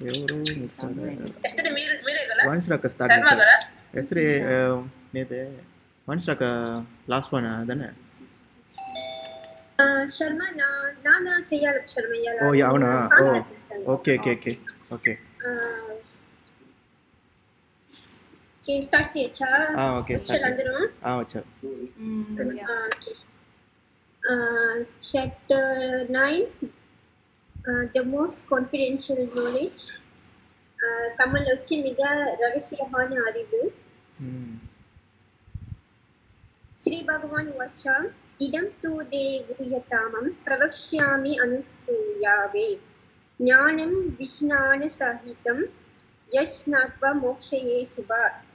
ఎవరు మిస్ అయ్యారు Yesterday మీరే కదా వన్స్ స్టార్ట్ శర్మ చేశారు కదా ఎస్రే నేతే వన్స్ లాస్ట్ వన్ అదనే శర్మ నాగా చేయాలి శర్మ ఓ అవునా ఓ song assistant okay okay okay okay start చేయొచ్చా ఓకే వచ్చారు అందరూ వచ్చారు okay chapter 9 the most confidential knowledge Tamil వచ్చి மிக ரகசியமான அறிவு श्री भगवान वचा इदं तु ते गृह्यतामं प्रवक्ष्यामि अनुसूयावे ज्ञानं विज्ञानसहितं यज्ञात्वा मोक्षये सुभात्.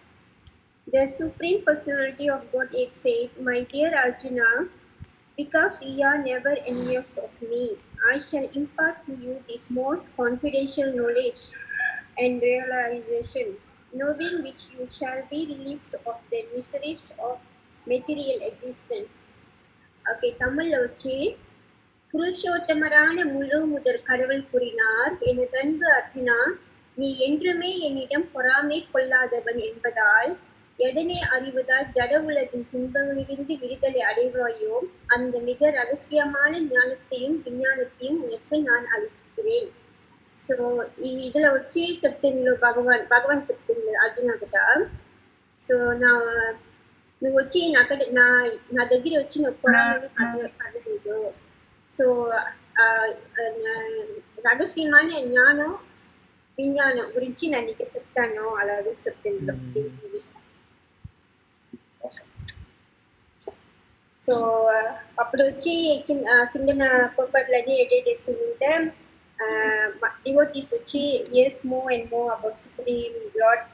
The Supreme Personality of Godhead said, My dear Arjuna, because ye are never envious of me, I shall impart to you this most confidential knowledge and realization, knowing which you shall be relieved of the miseries of material existence. Okay, தமிழ்ல வச்சு புருஷோத்தமரான முழு முதற் கடவுள் கூறினார், எனது அன்பு அர்ஜுனா, நீ என்றுமே என்னிடம் பொறாமை கொள்ளாதவன் என்பதால் எதனை அறிவதால் ஜட உலகின் துன்பங்களிலிருந்து விடுதலை அடைவாயோ அந்த மிக ரகசியமான ஞானத்தையும் விஞ்ஞானத்தையும் உனக்கு நான் அளிக்கிறேன். సో இதுல వచ్చి చెప్తుంది భగవాన్ చెప్తుంది అర్జున కదా. సో నువ్వు వచ్చి నా దగ్గర వచ్చి నువ్వు పొరాలని పడలేదు. సో రహస్యమైన జ్ఞానం విజ్ఞానం గురించి నేను నీకు చెప్తాను అలాగే చెప్తుంది. సో అప్పుడు వచ్చి కింద పొరపాట్లన్నీ ఎడిట్ చేస్తుంటే డివోటీస్ వచ్చి is move and move about supreme lord.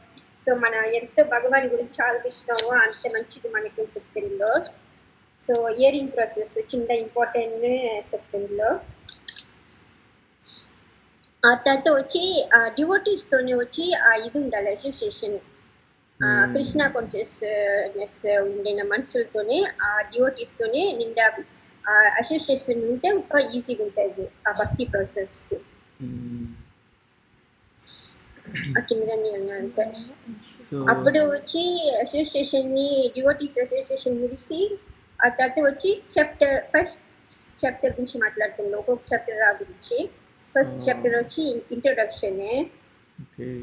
So మన ఎంత భగవాన్ గురించి ఆలోచిస్తామో అంత మంచిది మనకి సెప్టెంబర్లో. సో ఇయరింగ్ ప్రాసెస్ చిన్న ఇంపార్టెంట్ సెప్టెంబర్లో. ఆ తర్వాత వచ్చి డివోటీస్తోనే వచ్చి ఇది ఉండాలి అసోసియేషన్, కృష్ణ కాన్షియస్నెస్ ఉండిన మనుషులతోనే ఆ డివోటీస్తోనే నిండా అసోసియేషన్ ఉంటే ఇంకా ఈజీగా ఉంటుంది ఆ భక్తి ప్రాసెస్కి. అంటే అప్పుడు వచ్చి అసోసియేషన్ని డివోటీస్ అసోసియేషన్ ముగిసి ఆ తర్వాత వచ్చి ఫస్ట్ చాప్టర్ గురించి మాట్లాడుతున్నాం. ఒక్కొక్క చాప్టర్ గురించి ఫస్ట్ చాప్టర్ వచ్చి ఇంట్రొడక్షన్,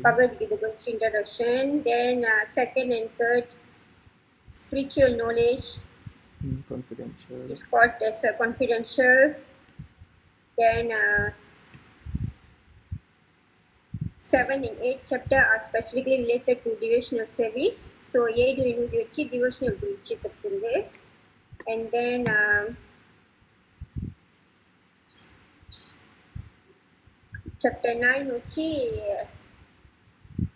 భగవద్గీత గురించి introduction. Then second and third spiritual knowledge is called as confidential. Then 7 and 8 chapter are specifically related to devotional service. So 7 ఎనిమిది వచ్చి devotional గురించి చెప్తుంది. And then chapter 9 వచ్చి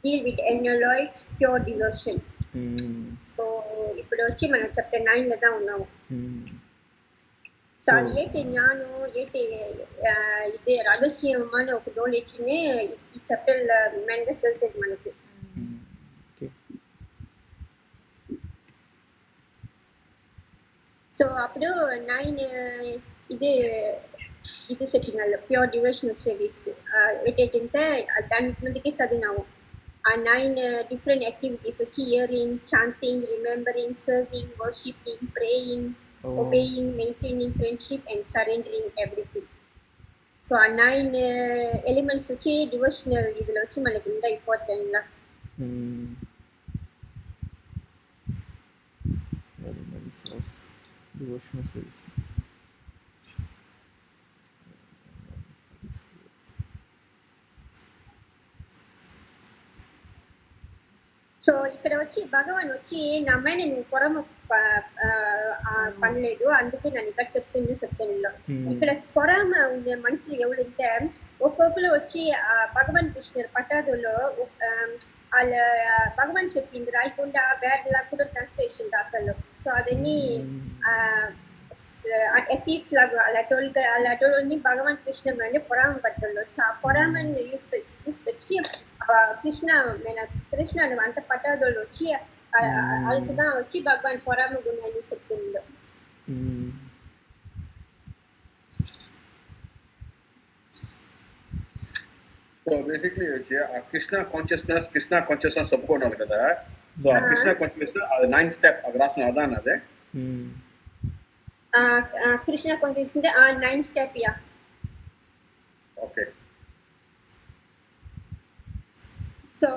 deal with unalloyed pure devotion. So ఇప్పుడు వచ్చి మనం chapter 9లో தான் ఉన్నాము. సో అది ఏంటి జ్ఞానం ఏంటి ఇది రహస్యమైన ఒక నాలెడ్జ్ని ఈ చాప్టర్లో మెయిన్గా తెలుస్తుంది మనకి. సో అప్పుడు 9 ఇది చెప్పినారు ప్యూర్ డివోషనల్ సర్వీస్ ఏంటంటే దాని ముందుకే చదివినాము. 9 different activities వచ్చి hearing, chanting, remembering, serving, worshipping, praying, obeying, maintaining friendship and surrendering everything. So ఆ 9 ఎలిమెంట్స్ వచ్చి డివోషనల్ ఇదిలో వచ్చి మనకి ఇంకా ఇంపార్టెంట్ లా. సో ఇక్కడ వచ్చి భగవాన్ వచ్చి నా అమ్మాయిని నేను పొరమ పనలేదు, అందుకే నేను ఇక్కడ చెప్తాను. ఇక్కడ పొరమ ఉండే మనుషులు ఎవరంటే ఒక్కొక్కరు వచ్చి భగవాన్ కృష్ణ పటాదులో వాళ్ళ భగవాన్ చెప్పింది రాయకుండా వేరేలా కూడా ట్రాన్స్లేషన్ దాఖలు. సో అదన్నీ అట్లీస్ట్ లాగా అలాంటి భగవాన్ కృష్ణ పొరామ పట్టలు. సో ఆ పొరామని యూస్ వచ్చి కృష్ణ వంట పటాదోళ్ళు వచ్చి అడుగుగా వచ్చి భగవాన్ పొరామ గుణాన్ని చెప్తుంది. సో బేసిక్లీ వచ్చి ఆ కృష్ణ కాన్షియస్నెస్ చెప్పుకున్నారు కదా. సో ఆ కృష్ణ కాన్షియస్నెస్ అది 9 స్టెప్ అది రాసిన అదాన్ అదే. Krishna consciousness 9 step, yeah. Okay. So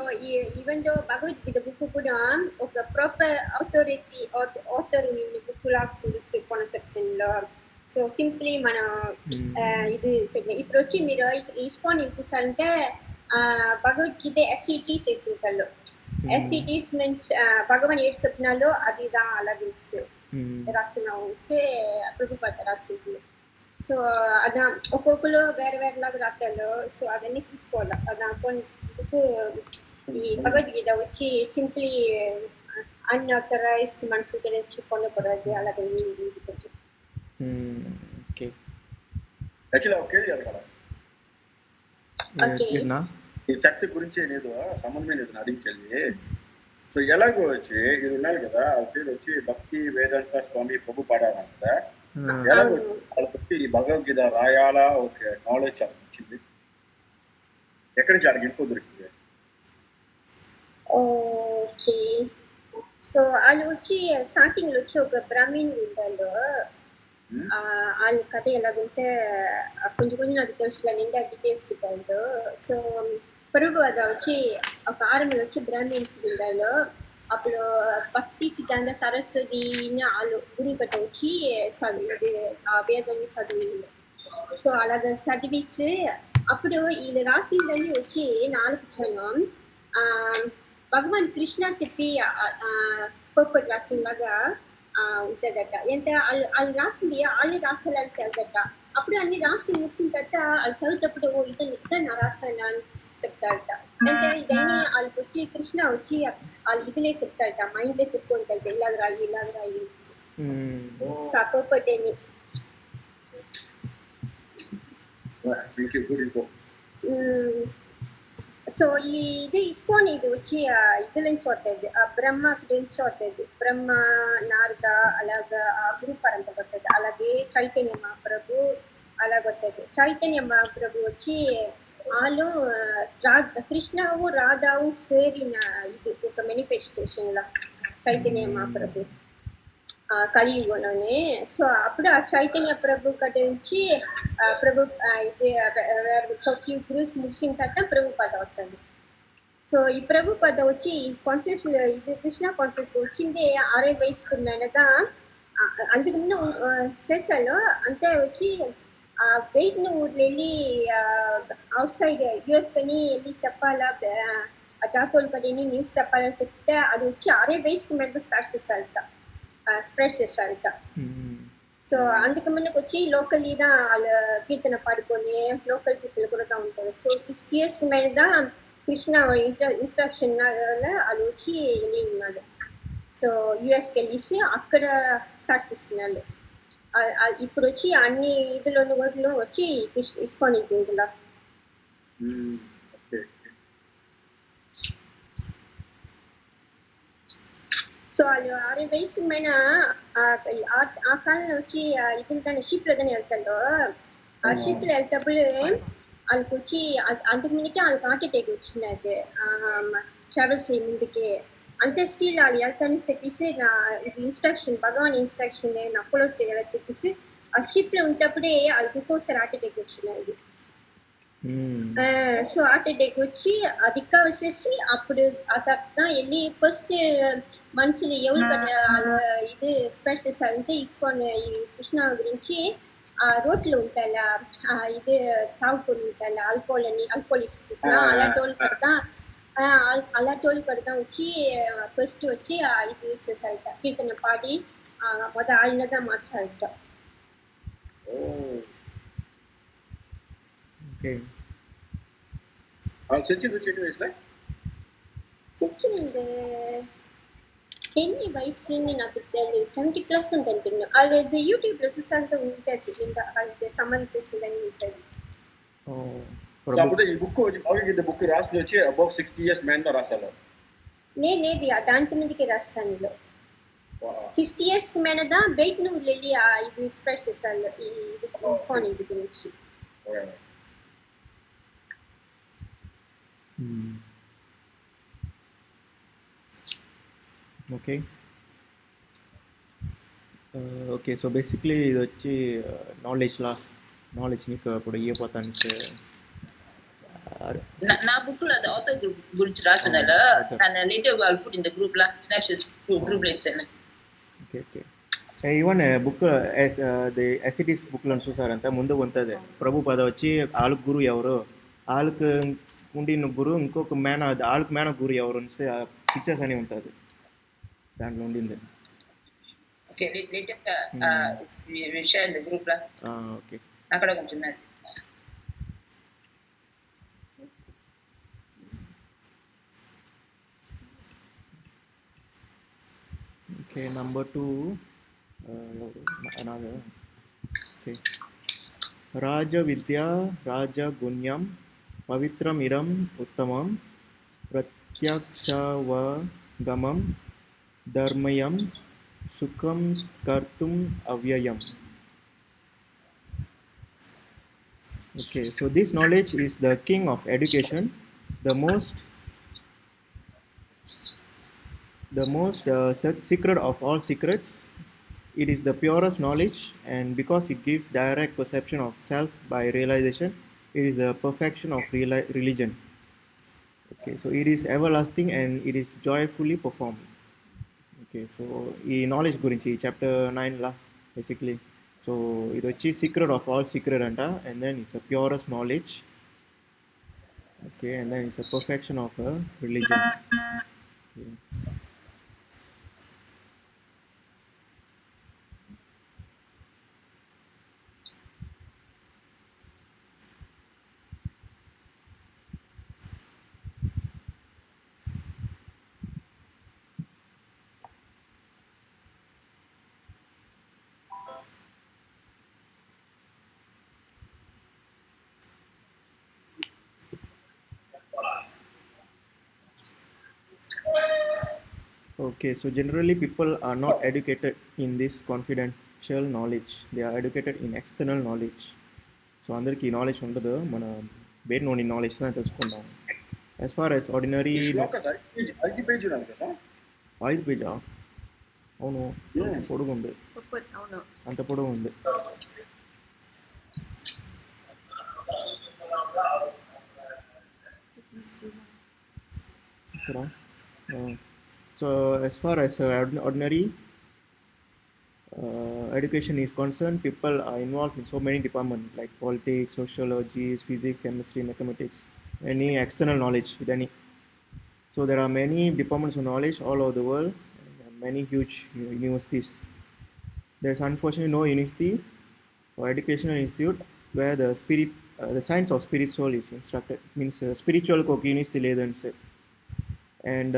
even though Bhagavad Gita book kuda oka proper authority or author in book lags kona septendo. So simply mana idu ippudu vachi meeru ISKCON isusante Bhagavad Gita SCTs esuntallo. SCTs means Bhagavan ఏడు చెప్తున్నాలో అది దా అలాగించు రాస్తున్నావు ప్రభుపాద రాసింది. So అద ఒక్కొక్కరు వేరే వేరేలాగా రాస్తారు. So అవన్నీ చూసుకోవాలి. దాంట్లో ఈ భగవద్గీత వచ్చి సింప్లీ అన్ఆథరైజ్డ్ మనుషుల గురించి కొనకూడదు అలాగే. ఈ శక్తి గురించి నేను సంబంధమే లేదు అడిగి. సో ఎలాగో వచ్చి ఇది ఉన్నారు కదా వాళ్ళ పేరు వచ్చి భక్తి వేదాంత స్వామి ప్రభుపాదారు కదా. ఎలాగో వాళ్ళకి ఈ భగవద్గీత రాయాలా ఒక నాలెడ్జ్ వచ్చింది ఎక్కడి నుంచి అడిగి ఇంకో దొరికింది? ఓకే. సో వాళ్ళు వచ్చి స్టార్టింగ్ లో వచ్చి ఒక బ్రాహ్మణ్ ఉంటాడు. వాళ్ళ కథ ఎలాగంటే కొంచెం నాకు తెలుసు నిండా డీటెయిల్స్ ఉంటాడు. సో పరుగు అది వచ్చి ఒక ఆరంలో వచ్చి బ్రాహ్మణ్స్ ఉంటాడు. అప్పుడు భక్తి సిద్ధాంత సరస్వతిని వాళ్ళు గురువు కట్ట వచ్చి చదివి వేదాన్ని చదివింది. సో అలాగ చదివిస్తే అప్పుడు వీళ్ళు రాసిందని వచ్చి 4 జనం భగవాన్ కృష్ణ చెప్పి ఒక్కొక్కటి రాసింలాగా ఉంటుందట. అంటే వాళ్ళు రాసింది వాళ్ళు రాసాలంటే అదట. అప్పుడు అన్ని రాసి ముగిసిన తర్వాత వాళ్ళు చదువుతప్పుడు ఇద్దరు నా రాసాను అని చెప్తాడట. అంటే ఇదన్నీ వాళ్ళకి వచ్చి కృష్ణ వచ్చి వాళ్ళు ఇదిలే చెప్తాడట, మైండ్లే చెప్పుకుంటారట ఇలాగ రాయి సో ఒక్కొక్కటేని. సో ఇది ISKCON ఇది వచ్చి ఇది నుంచి వస్తుంది, బ్రహ్మ నుంచి వస్తుంది. బ్రహ్మ నారద అలాగా గురు పరంపర వస్తుంది. అలాగే చైతన్య మహాప్రభు అలాగ వస్తుంది. చైతన్య మహాప్రభు వచ్చి వాళ్ళు కృష్ణవు రాధావు సేరిన ఇది ఒక మేనిఫెస్టేషన్ లా చైతన్య మహాప్రభు కలియుగంలోనే. సో అప్పుడు ఆ చైతన్య ప్రభు కట నుంచి ప్రభు ఇది గురుస్ ముగిసిన తర్వాత ప్రభు పద వస్తుంది. సో ఈ ప్రభు పద వచ్చి కాన్షియస్ ఇది కృష్ణ కాన్షియస్ వచ్చింది 60 వయసుకు మేడగా. అందుకు ముందు చేసాలో అంతే వచ్చి వెయిట్ ఊర్లో వెళ్ళి అవుట్ సైడ్ యూఎస్ కని వెళ్ళి చెప్పాలా జాతోలు కడిని న్యూస్ చెప్పాలని చెప్తే అది వచ్చి 60 వయసుకు మేడగా స్ప్రెడ్ చేస్తారట. సో అందుకు ముందుకు వచ్చి లోకల్ ఇదా వాళ్ళ కీర్తన పాడుకొని లోకల్ పీపుల్ కూడా ఉంటారు. సో 60 years మీద కృష్ణ ఇన్స్ట్రక్షన్ వాళ్ళు వచ్చి వెళ్ళి ఉన్నారు. సో యుఎస్కి వెళ్ళేసి అక్కడ స్టార్ట్ చేస్తున్నారు. ఇప్పుడు వచ్చి అన్ని ఇదిలోని ఊర్లో వచ్చి ISKCON ఇందులో. సో వాళ్ళు 60 వయసు పైన ఆ కాలంలో వచ్చి ఇది కానీ షిప్లో కానీ వెళ్తారు. ఆ షిప్లో వెళ్తేప్పుడు వాళ్ళకి వచ్చి అంతకు ముందుకే వాళ్ళకి హార్ట్ అటాక్ వచ్చినది ట్రావెల్స్ ముందుకే. అంతే స్టిల్ వాళ్ళు వెళ్తాను చెప్పేసి నా ఇది ఇన్స్ట్రక్షన్ భగవాన్ ఇన్స్ట్రక్షన్ నా ఫాలో చేయాలని చెప్పేసి ఆ షిప్లో ఉన్నప్పుడే వాళ్ళకి ఇంకోసారి హార్ట్ అటాక్ వచ్చినది. సో హార్ట్ అటాక్ వచ్చి అది వచ్చేసి అప్పుడు ఆ తర్వాత వెళ్ళి ఫస్ట్ మనుషులు ఎవరు ఇది స్ప్రెడ్ చేస్తారంటే ISKCON ఈ కృష్ణ గురించి ఆ రోడ్లు ఉంటాయా ఇది తాగుకొని ఉంటాయి ఆల్కోహాల్ ఇస్తున్నా అలాంటి కడతా వచ్చి ఫస్ట్ వచ్చి ఇది చేస్తారట కీర్తన పాడి ఆళ్ళదా మార్చారట. చచ్చింది ఎన్ని వయసు నాకు తెలియదు. 70+ ఉంటుంది. అది యూట్యూబ్లో చూసాక ఉంటుంది. ఇంకా సంబంధించిందని ఉంటుంది. ఈ బుక్ రాసి వచ్చి అబౌవ్ 60 years మ్యాన్ రాసాను నేనేది దానికి ముందుకే రాస్తాను. 60 years మేనదా బయట నువ్వు వెళ్ళి ఇది స్ప్రెడ్ చేస్తాను ఈ ISKCON ఇది గురించి. ఓకే. ఓకే. సో, బేసిక్‌లీ ఇదొచ్చి నాలెడ్జ్‌లా నాలెడ్జ్ నీకు అప్పుడు ఇయ్యపోతాను నా బుక్ లో author గురించి రాసున్నాడు. నేను later I'll put in the group la snapshots group లేస్తాను. Okay. Okay. Even book the ఎసిటీస్ బుక్‌లో చూసారంటే ముందు ఉంటది. ప్రభుపాద వచ్చి ఆళ్ళకి గురువు ఎవరు? ఆళ్ళకి ఉండిన గురువు ఇంకొక ఆళ్ళకి మేన గురువు ఎవరు అనేసి పిక్చర్స్ అని ఉంటది. దాంట్లో ఉండింది. Okay. later we share in the group la. Okay. అక్కడ ఉంటున్నది. Okay, number 2. Another. Okay. Raja Vidya, Raja Gunyam, Pavitram Idam Uttamam, Pratyakshavagamam, Dharmayam, Sukham Kartum Avyayam. Okay, so this knowledge is the king of education, the most secret of all secrets. It is the purest knowledge, and because it gives direct perception of self by realization, it is the perfection of religion. Okay, so it is everlasting and it is joyfully performed. Okay, so ఈ knowledge గురించి chapter 9 la basically. So ఇది వచ్చి secret of all secret అంట, and then it's a purest knowledge. Okay, and then it's a perfection of a religion. Okay. Okay, so generally people are not educated in this confidential knowledge. They are educated in external knowledge. So అందరికి knowledge ఉండదు, మన బయటలోని knowledge தான் తెలుసుకుంటాం. As far as ordinary 5 page ఉంది కదా. 5 పేజా? అవును, పొడుగు ఉంది. అవును, అంత పొడుగు ఉంది. ఇక్కడ so as far as ordinary education is concerned, people are involved in so many departments like politics, sociology, physics, chemistry, mathematics, any external knowledge with any. So there are many departments of knowledge all over the world, many huge universities. There is unfortunately no university or educational institute where the science of spirit soul is instructed. Means spiritual university leదని say. And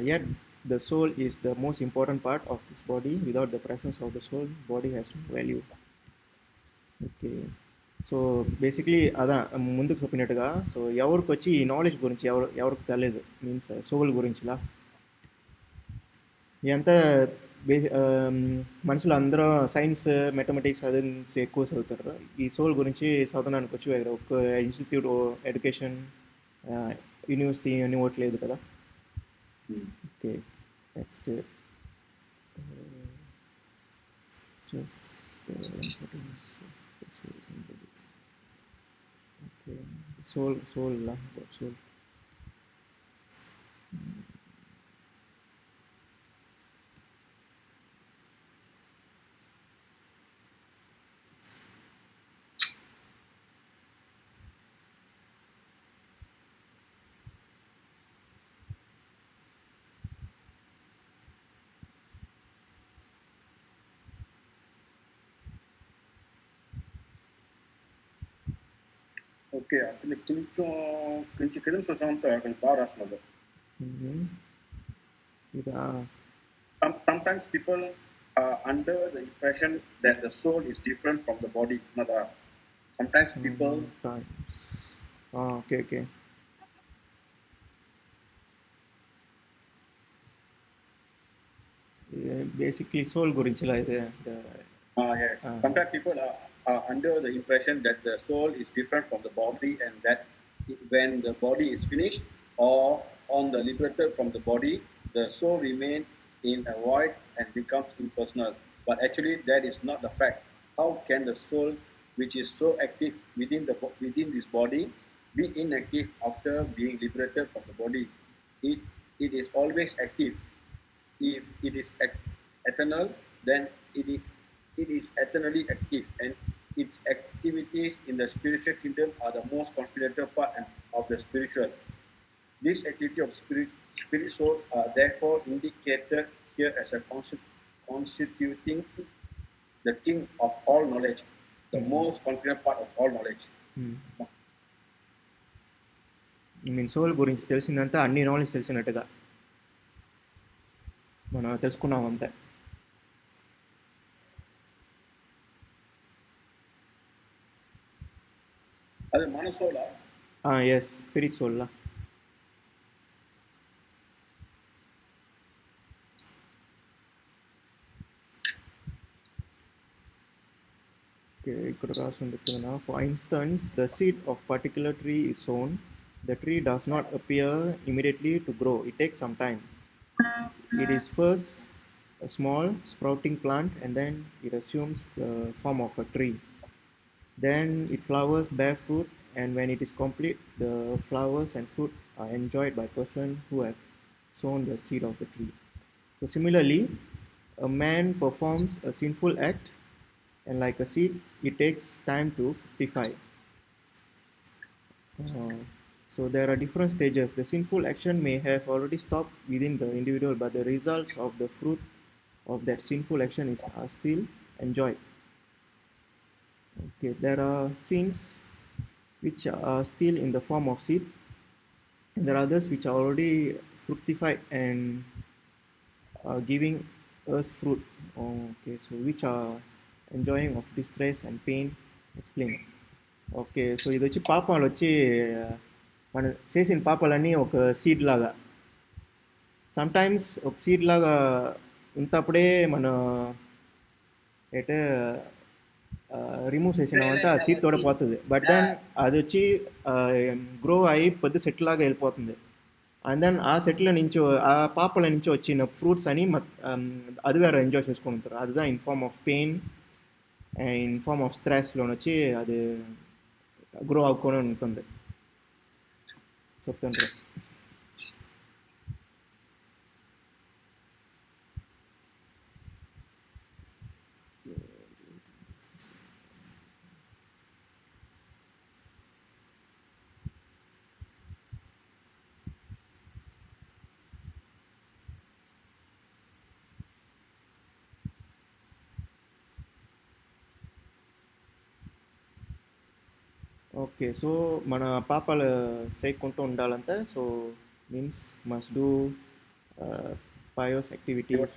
yet the soul is the most important part of this body. Without the presence of the soul, body has no value. Okay, so basically అదా ముందుకు చెప్పినట్టుగా, so ఎవరికి వచ్చి ఈ knowledge గురించి ఎవరికి తెలియదు, means soul గురించిలా. ఎంత మనుషులు అందరూ సైన్స్, మ్యాథమెటిక్స్ అది ఎక్కువ చదువుతారు. ఈ సోల్ గురించి చదవడానికి వచ్చి ఒక ఇన్స్టిట్యూట్, ఎడ్యుకేషన్, యూనివర్సిటీ అని ఒకటి లేదు కదా. Okay, next soul lah, about soul. Okay, అతను కొంచెం కింద చూసామంటే అక్కడ బాగా రాస్తున్నారు. Sometimes people are under the impression that the soul is different from the body. Sometimes people okay. Basically soul గురించి లా ఇది. Sometimes people are under the impression that the soul is different from the body and that when the body is finished or on the liberated from the body, the soul remains in a void and becomes impersonal. But actually, that is not the fact. How can the soul, which is so active within this body, be inactive after being liberated from the body? It it is always active. If it is eternal, then it is eternally active, and its activities in the spiritual kingdom are the most confidential part of the spiritual. This activity of spirit soul are therefore indicated here as a constituting the king of all knowledge, the most confident part of all knowledge. I mean soul గురించి తెలిసిందంతా అన్ని knowledge తెలిసినట్టుగా మనం తెలుసుకున్నాం అంతే. అది మన సోలా? Yes, spirit సోల్లా. ఇక్కడ రాసింది కదా, for instance the seed of particular tree is sown. The tree does not appear immediately to grow. It takes some time. It is first a small sprouting plant, and then it assumes the form of a tree. Then it flowers, bear fruit, and when it is complete, the flowers and fruit are enjoyed by person who have sown the seed of the tree. So similarly, a man performs a sinful act, and like a seed, it takes time to fructify. So there are different stages. The sinful action may have already stopped within the individual, but the results of the fruit of that sinful action are still enjoyed. Okay, there are sins which are still in the form of seed, and there are others which are already fructified and are giving us fruit. Okay, so which are enjoying of distress and pain. Explain. Okay, so ఇది వచ్చి పాపాలు వచ్చి మనం చేసిన పాపాలన్నీ ఒక seed లాగా. Sometimes ఒక సీడ్ లాగా ఉన్నప్పుడే మనం అంటే రిమూవ్ చేసినామంటే ఆ సీడ్ తోడిపోతుంది. బట్ దెన్ అది వచ్చి గ్రో అయ్యి పెద్ద సెట్ లాగా వెళ్ళిపోతుంది. అండ్ దెన్ ఆ సెట్లో నుంచి ఆ పాపల నుంచి వచ్చిన ఫ్రూట్స్ అని అది వేరే ఎంజాయ్ చేసుకుని ఉంటారు. அதுதான் in form of pain and in form of స్ట్రెస్లో వచ్చి అది గ్రో అవుకొని ఉంటుంది చెప్తుంటారు. ఓకే, సో మన పాపాలు చేయకుంటూ ఉండాలంటే so means must do pious activities,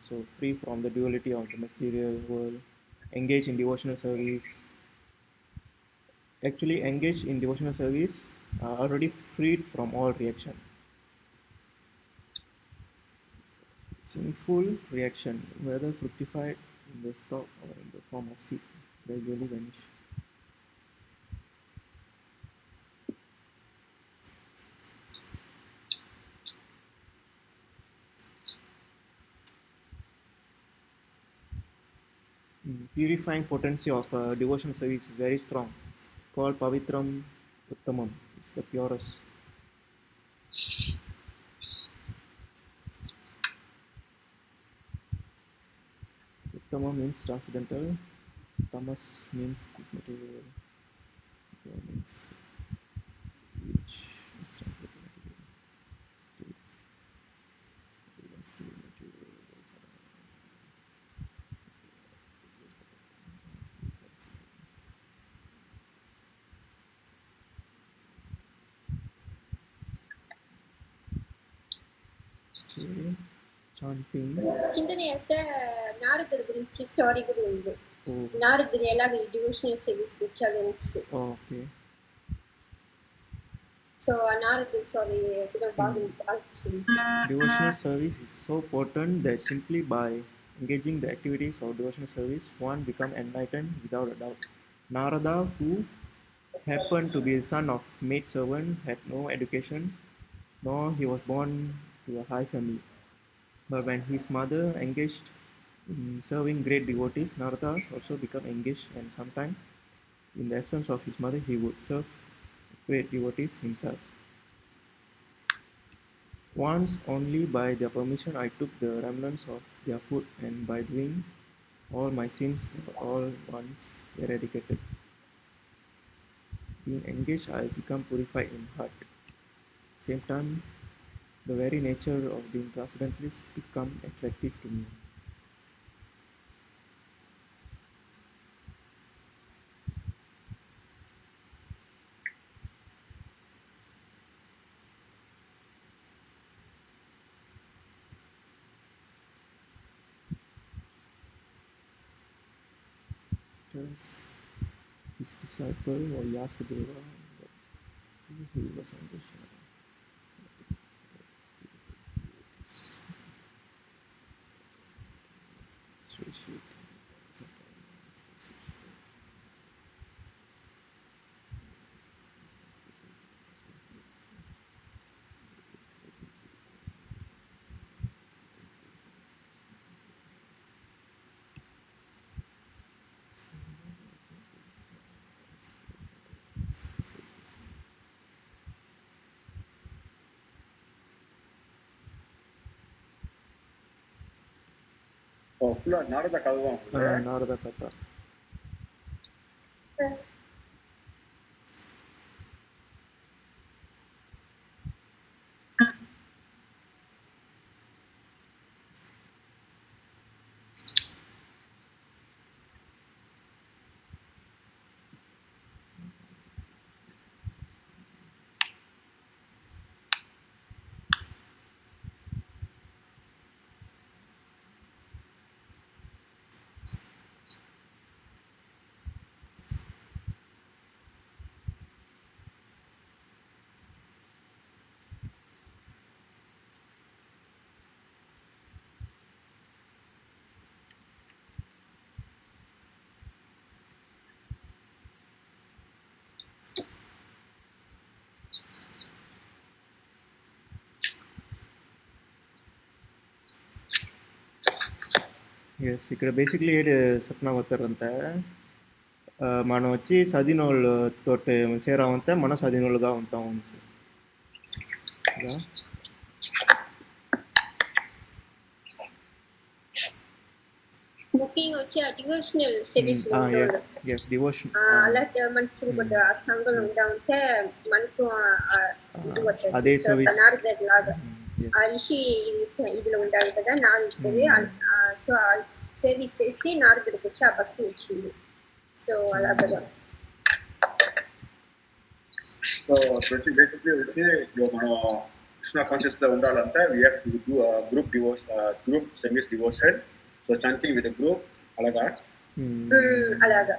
so free from the duality of the material world, engage in devotional service. Actually engage in devotional service already freed from all reaction. Sinful reaction, whether fructified in the stalk or in the form of seed, gradually vanish. Purifying potency of devotional service is very strong. Called Pavitram Uttamam. It's the purest. Uttamam means transcendental. Tamas means this material. Means which is transcendental. Chanting. కిందనే అయితే నారదుడి గురించి story కూడా ఉంది. నారదుడు ఎలాగ devotional service వచ్చాడు అనేసి. ఓకే, సో నారదుడి స్టోరీ కూడా బాగా అనిపిస్తుంది. Devotional service is so potent that simply by engaging the activities of devotional service, one become enlightened without a doubt. Narada, who happened to be the son of maid servant, had no education, nor he was born to a high family. But when his mother engaged in serving great devotees, Narada also became engaged, and sometimes, in the absence of his mother, he would serve great devotees himself. Once only by their permission I took the remnants of their food, and by doing all my sins were all once eradicated. Being engaged, I become purified in heart. Same time, the very nature of being transcendentalist become attractive to me. Thus, his disciple or Yasadeva, he was engaged. ஃபுல்லா நாரத கதை தான் உங்களுக்கு. Narada Katha. Yes, ఇక్కడ basically ఏడు సప్నావతారంతా మనం వచ్చి చదివినోళ్ళు తోటి సేరామంతా మనం చదివినోళ్ళుగా ఉంటాం అనేసి. ముఖ్యంగా వచ్చి ఆ డివోషనల్ సిరీస్ లో yes devotion అలాంటి మనసులు కూడా ఆ సంఘంలో ఉందా ఉంటే మనకు ఇది అదే వస్తుంది నారదర్ లాగా ఆ రిషి ఇదిలో ఉండాలి కదా నారదుడి సో సర్వీస్ చేసి నారదుడికి వచ్చి ఆ భక్తి వచ్చింది. సో అలాగా సో బేసిక్లీ వచ్చి మనం కృష్ణ కాన్షియస్ లో ఉండాలంటే we have to do group service devotion. So chanting with group అలాగా అలాగా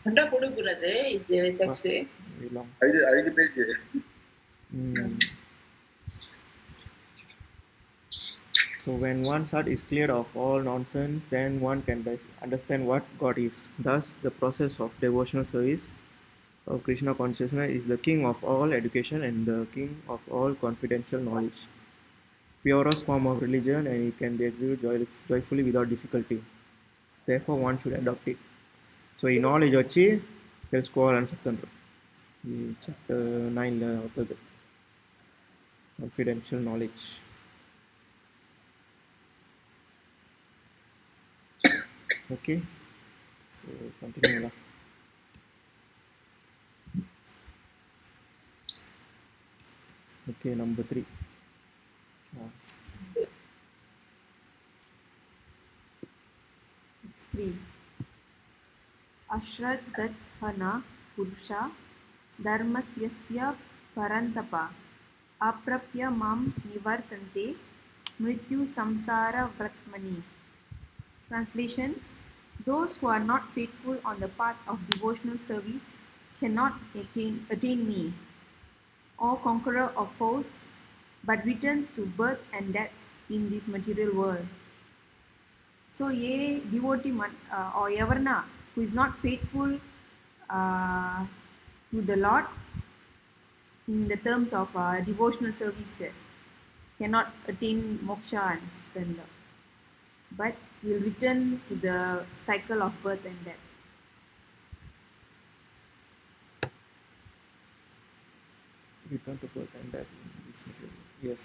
Anda పొడుగున్నది ఇది text 5 page. So when one's heart is clear of all nonsense, then one can understand what God is. Thus, the process of devotional service of Krishna consciousness is the king of all education and the king of all confidential knowledge. Purest form of religion, and it can be executed joyfully without difficulty. Therefore, one should adopt it. So ఈ knowledge వచ్చి తెలుసుకోవాలని చెప్తున్నారు ఈ chapter 9లో అవుతుంది confidential knowledge. Okay so continue అలా. Okay number 3 3 अश्रद्धत्हना पुरुषा धर्मस्यस्य परन्तप अप्राप्य मां निवर्तन्ते मृत्यु samsaravrtmani. Translation: Those who are not faithful on the path of devotional service cannot attain me. or conqueror of foes, but return to birth and death in this material world. So, a devotee or yavarna who is not faithful to the Lord in the terms of devotional service cannot attain moksha and Satanda, but will return to the cycle of birth and death. Return to birth and death in this material. Yes.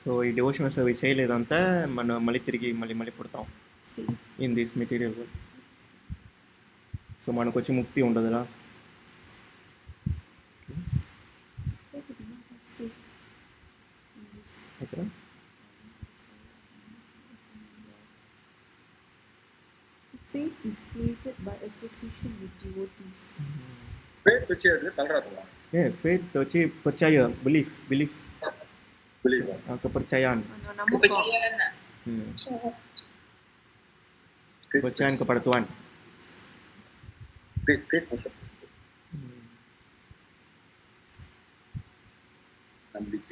So ఈ devotional service చేయలేదంతా మనం మళ్ళీ తిరిగి మళ్ళీ పుడతాం in this material world. So మనకు వచ్చి ముక్తి ఉండదురా. Okay, Faith is created by association with devotees. Faith వచ్చేది తలరాతలా ఫెయిత్ వచ్చి percaya, belief believe kepercayaan. Kepercayaan nak. Kepercayaan kepada Tuhan. Faith నమ్మిక.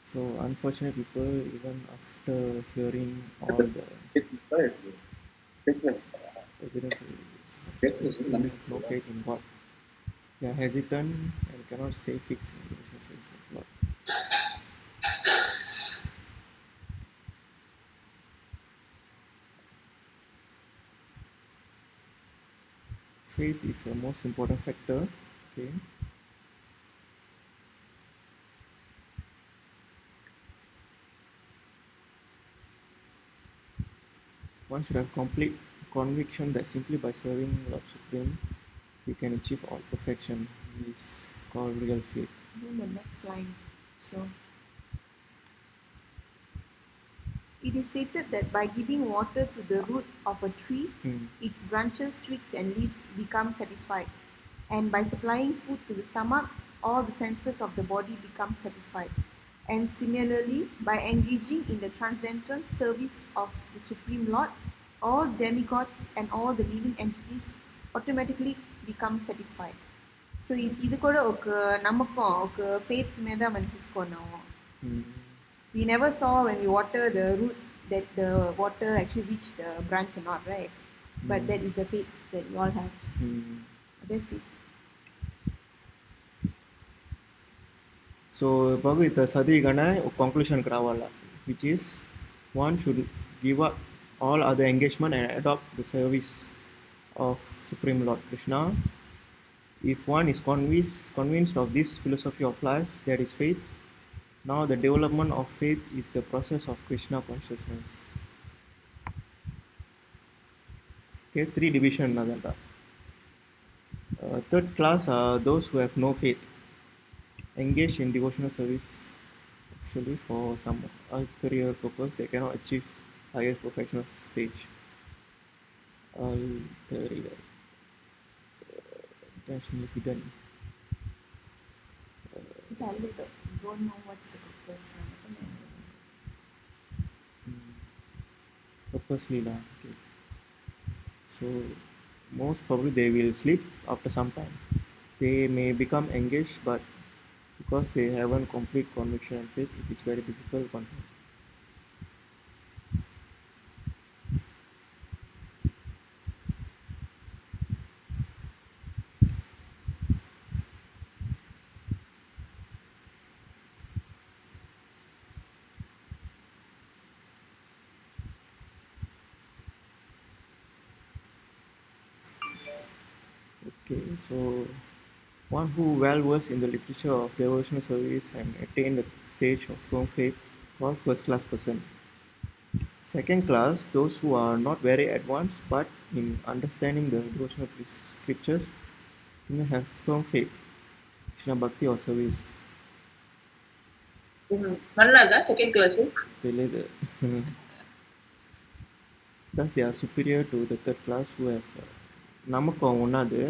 So unfortunately people, even after hearing all the evidence, still have no faith in God. They are hesitant and cannot stay fixed in the relationship with God. Faith is the most important factor. Okay. One should have complete conviction that simply by serving Lord Supreme, we can achieve all perfection. This is called real faith. Then the next line. So, it is stated that by giving water to the root of a tree, its branches, twigs, and leaves become satisfied. And by supplying food to the stomach, all the senses of the body become satisfied. And similarly, by engaging in the transcendental service of the Supreme Lord, all demigods and all the living entities automatically become satisfied. So, ఇది కూడా ఒక నమ్మకం, ఒక faith మీద మనం తీసుకున్నాము. We never saw when we water the root that the water actually reached the branch or not, right? But that is the faith that we all have. That's it. So probably the sadhigana conclusion ravala, which is one should give up all other engagement and adopt the service of Supreme Lord Krishna. If one is convinced of this philosophy of life, that is faith. Now the development of faith is the process of Krishna consciousness. Okay, 3 division nadanta. Third class are those who have no faith, engage in devotional service actually for some ulterior purpose. They cannot achieve highest perfectional stage. Ulterior, intentionally hidden. Don't know what's the purpose. Purposely lah. Okay. So most probably they will sleep after some time. They may become engaged, but because they haven't complete conviction and faith, it is very difficult one. Okay, so one who well versed in the literature of devotional service and attained the stage of firm faith called first class person. Second class, those who are not very advanced but in understanding the devotional scriptures may have firm faith, Krishna Bhakti or service. Mana second class tu? Thus they are superior to the third class who have namakam unnadu.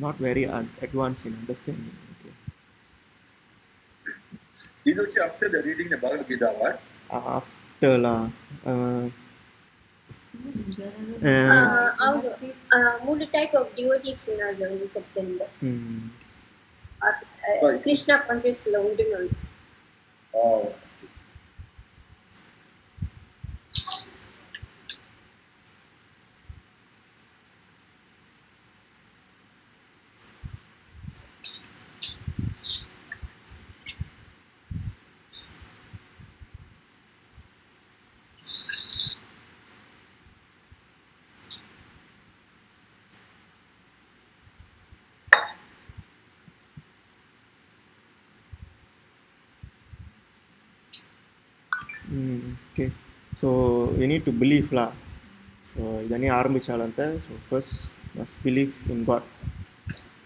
Not very advanced in understanding. Okay. This is after the reading the Bhagavad Gita, what? After lah, ಹೌದು ಮೂರು type of devotees ఉన్నది September Krishna conscious లో ఉంటున్నాను okay so you need to believe లా so ఇదని ఆరంభించాలంటే so first must believe in God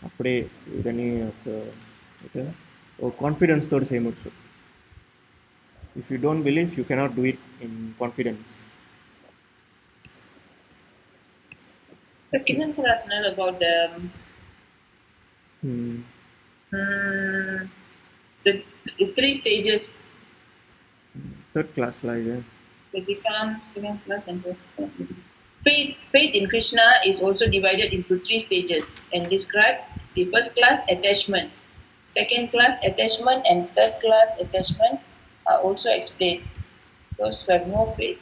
అప్పుడే ఇదని ఒక కాన్ఫిడెన్స్ తోటి చేయవచ్చు if you don't believe you cannot do it in confidence Can you rational about the three stages? Third class like They become second class and first class. Faith in Krishna is also divided into three stages and described. See, first class attachment, second class attachment, and third class attachment are also explained. Those who have no faith,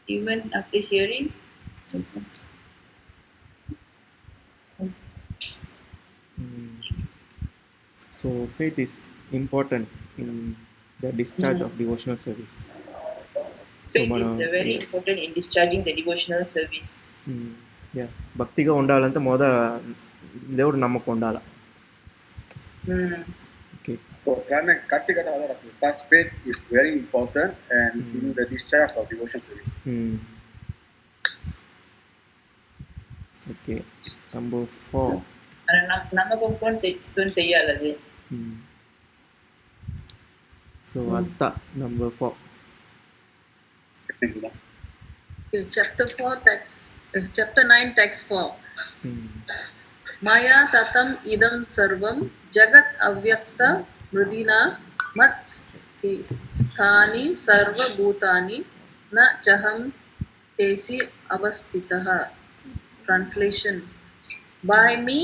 even after hearing. So faith is important in the discharge of devotional service. Faith is very important in discharging the devotional service. Yeah, భక్తిగా ఉండాలంటే మొదట దేవుడు నమ్మకం ఉండాలి. Okay. So because faith is very important and in the discharge of devotional service. Okay. Number 4. నమ్మకం కొని చెయ్యాలి అది. So Atta, number 4. Chapter 9, text 4. Maya tatam idam sarvam jagat avyakta mridina mat sthani sarva bhutani na chaham tesi avastitaha. Translation: by me,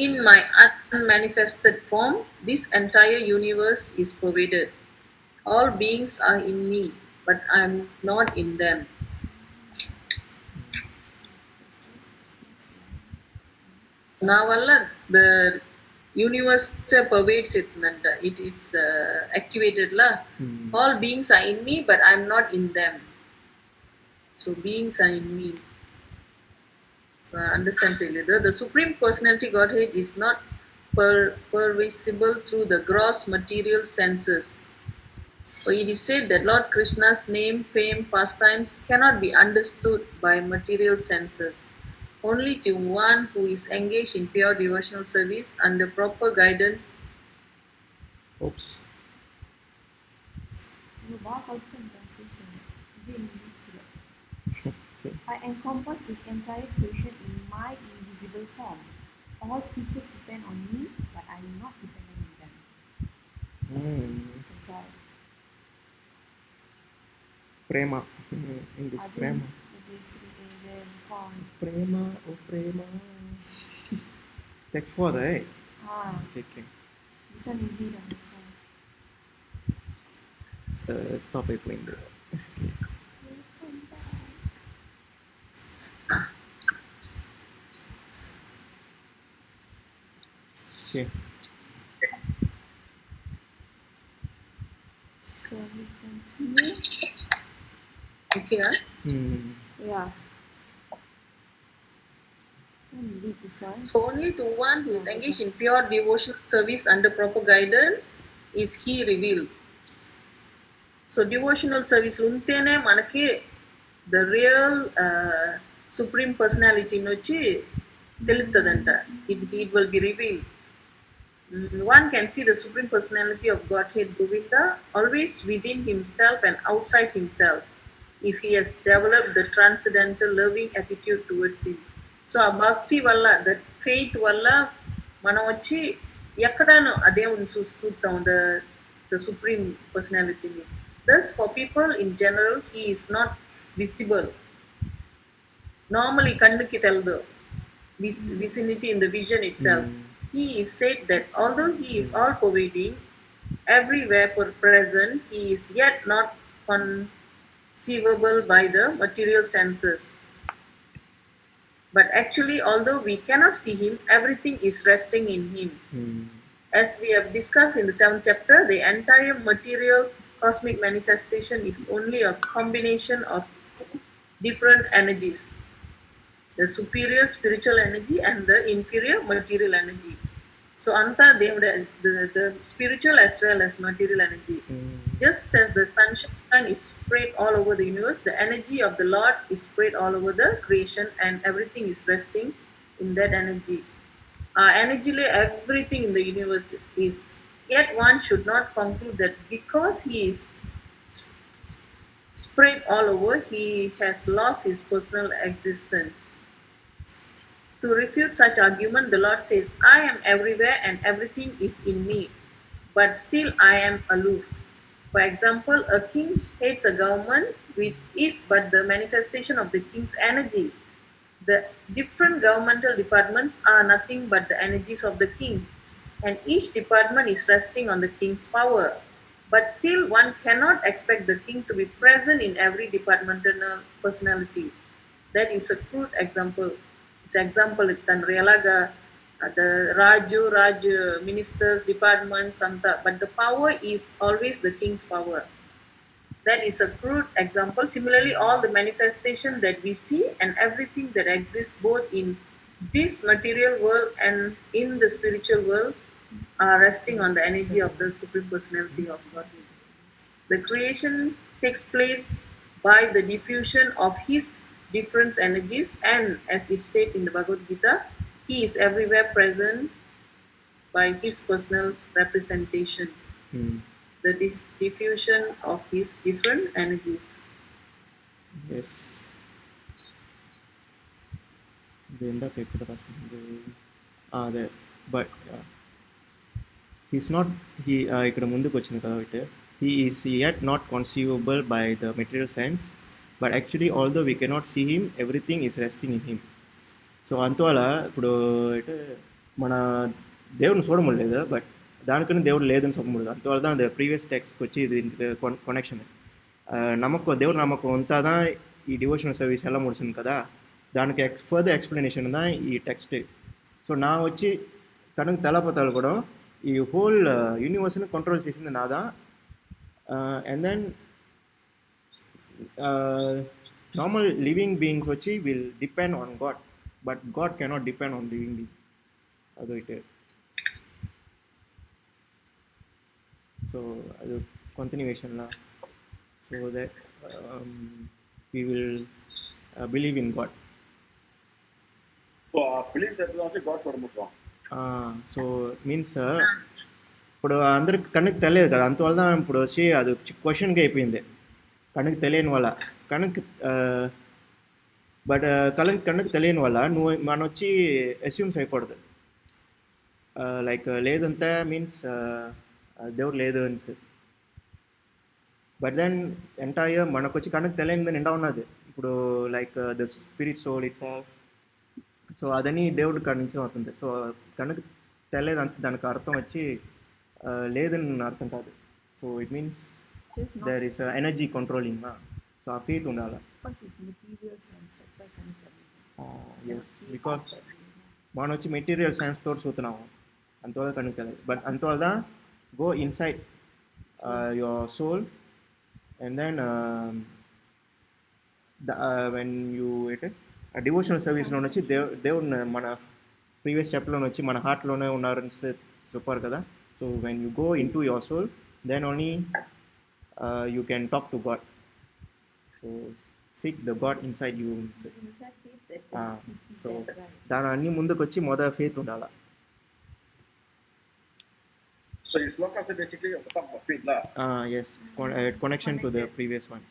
in my unmanifested form, this entire universe is pervaded. All beings are in me, but I am not in them. Now, the universe pervades it. It is activated. All beings are in me, but I am not in them. So, beings are in me. So, I understand. The Supreme Personality Godhead is not pervasible through the gross material senses. So it is said that Lord Krishna's name, fame, pastimes cannot be understood by material senses. Only to one who is engaged in pure devotional service under proper guidance. Oops. I encompass this entire creation in my invisible form. All creatures depend on me, but I am not dependent on them. That's all. Prema. In this prema. It is the form. Prema, oh prema. Text 4, right? Okay. This one easy to understand. Stop it playing there. Okay. Okay. Shall we continue? Okay. Yeah. Read this one. So only to one who is engaged in pure devotional service under proper guidance is he revealed. So devotional service luntene manaki the real Supreme Personality nochi telitadanta. It will be revealed. One can see the Supreme Personality of Godhead Govinda always within himself and outside himself if he has developed the transcendental loving attitude towards him. So a bhakti valla, the faith valla మనం వచ్చి ఎక్కడనో అదేవుని చూస్తాం the Supreme Personality. Thus for people in general he is not visible. normally kannuki teldu vicinity in the vision itself. He is said that although he is all pervading, everywhere present, he is yet not conceivable by the material senses. But actually, although we cannot see him, everything is resting in him. As we have discussed in the 7th chapter, the entire material cosmic manifestation is only a combination of different energies, the superior spiritual energy and the inferior material energy. So, anta the spiritual as well as material energy. Just as the sunshine is spread all over the universe, the energy of the Lord is spread all over the creation, and everything is resting in that energy. Energy, everything in the universe is. Yet one should not conclude that because he is spread all over, he has lost his personal existence. To refute such argument, the Lord says, I am everywhere and everything is in me, but still I am aloof. For example, a king hates a government which is but the manifestation of the king's energy. The different governmental departments are nothing but the energies of the king, and each department is resting on the king's power. But still, one cannot expect the king to be present in every departmental personality. That is a crude example. It's example itan realaga the Raj ministers, departments, anta, but the power is always the king's power. That is a crude example. Similarly, all the manifestation that we see and everything that exists both in this material world and in the spiritual world are resting on the energy of the Supreme Personality of God. The creation takes place by the diffusion of His different energies, and as it states in the Bhagavad Gita, He is everywhere present by His personal representation. The diffusion of His different energies. Yes. ఇందాక ఎక్కడ రాసుకుంది అదే but he's not he ఇక్కడ ముందుకు వచ్చింది కాబట్టి he is yet not conceivable by the material science but actually although we cannot see him everything is resting in him. So అందువల్ల ఇప్పుడు అంటే మన దేవుడిని చూడములేదు, బట్ దానికన్నా దేవుడు లేదని చెప్పకూడదు. అందువల్ల தான் ప్రీవియస్ టెక్స్ట్కి వచ్చి ఇది కనెక్షన్ நமக்கு దేవుడు నమ్మకం అంతా தான் ఈ డివోషనల్ సర్వీస్ ఎలా ముడిచింది కదా, దానికి ఫర్దర్ ఎక్స్ప్లెనేషన్ தான் ఈ టెక్స్ట్. సో నా వచ్చి తనకు తెలపతాలు కూడా ఈ హోల్ యూనివర్స్ని కంట్రోల్ చేసింది నాదా. And then normal living beings వచ్చి will depend on God, but God cannot depend on living being. అదొకటి. సో అది కంటిన్యూయేషన్లా. So that we will believe in God. So believe that also God చూడముతాం. So means ఇప్పుడు అందరికి కనుక తెలియదు కదా, అందువల్ల ఇప్పుడు వచ్చి అది క్వశ్చన్గా అయిపోయింది కనుక తెలియని వల్ల. కనుక బట్ కనుక తెలియని వల్ల మనం వచ్చి అస్యూమ్స్ అయిపోవద్దు లైక్ లేదంతా మీన్స్ దేవుడు లేదు అని. బట్ దెన్ ఎంటైర్ మనకు వచ్చి కనుక తెలియని నిండా ఉన్నది ఇప్పుడు like the spirit soul it's. So అదని దేవుడు కాడి నుంచి అవుతుంది. సో కనుక తెలియదు అంత దానికి అర్థం వచ్చి లేదని అర్థం కాదు. So it means there is energy controlling. So ఆ ఫెయిత్ ఉండాలి. ఎస్, బికాస్ మనం వచ్చి మెటీరియల్ సైన్స్ తోటి చూస్తున్నాము, అంతవల్ల కనుక తెలియదు. బట్ అంతవల్ల go inside your soul and then when you a devotional service లో వచ్చి దేవుడు మన ప్రీవియస్ చాప్టర్లో వచ్చి మన హార్ట్లోనే ఉన్నారని చెప్పారు కదా. So when you go into your soul then only you can talk to God. So seek the God inside you. So దాని అన్ని ముందుకు వచ్చి మొదటి ఫెయిత్ ఉండాలి. So this sloka is basically a top of faith lah. Yes, connection to the previous one.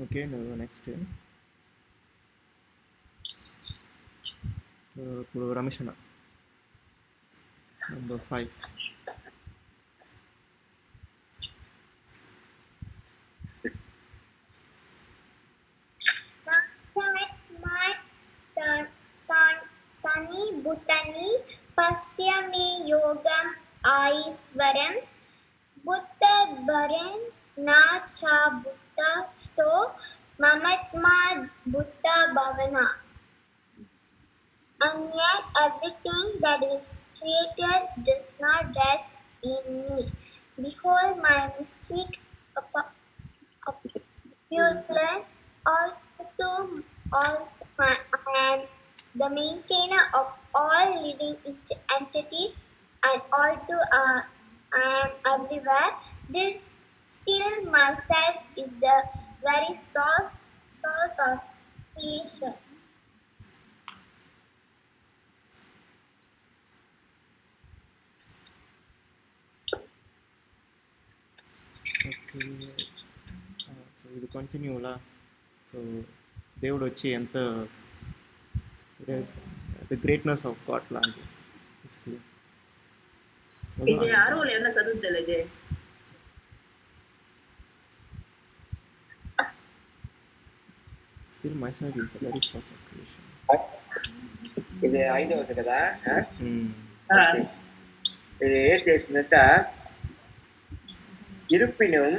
Okay, now next. ఇప్పుడు రమేష్ అన్న. Number 5. Stani Bhutani Pasyami Yogam Aiswaram Buddha Baran Na Cha Buddha Sto Mamatma Buddha Bhavana. And yet everything that is created does not rest in me. Behold my mystic Pure all to all I am the maintainer of all living entities and all to I am everywhere. This still myself is the very source of creation. Okay. So ఇది కంటిన్యూలా. So దేవుడు వచ్చి ఎంత the greatness of God లాంటి ఇది ఆరోలు ఏమన్నా చదువుతలేదే. Still myself is the very source of creation. ఇది 5వది కదా. ఆ, இது ஏன் பேசுனதா இருப்பினும்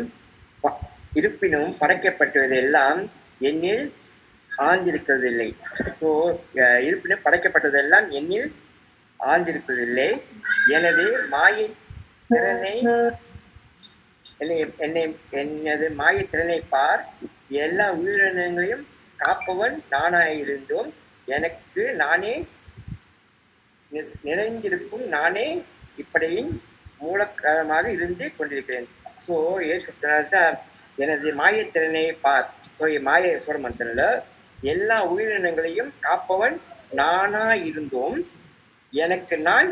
படைக்கப்பட்டதெல்லாம் என்னில் ஆழ்ந்திருக்கிறதில்லை. ஸோ இருப்பினும் படைக்கப்பட்டதெல்லாம் என்னில் ஆழ்ந்திருப்பதில்லை. எனது மாயை திறனை எனது மாயை திறனை பார். எல்லா உயிரினங்களையும் காப்பவன் நானாயிருந்தும் எனக்கு நானே நிறைந்திருக்கும் நானே இப்படியின் மூலக்காரமாக இருந்து கொண்டிருக்கிறேன். ஸோ ஏன் எனது மாயத்திறனை பார். ஸோ மாய சொல்ற மந்திரல எல்லா உயிரினங்களையும் காப்பவன் நானா இருந்தும் எனக்கு நான்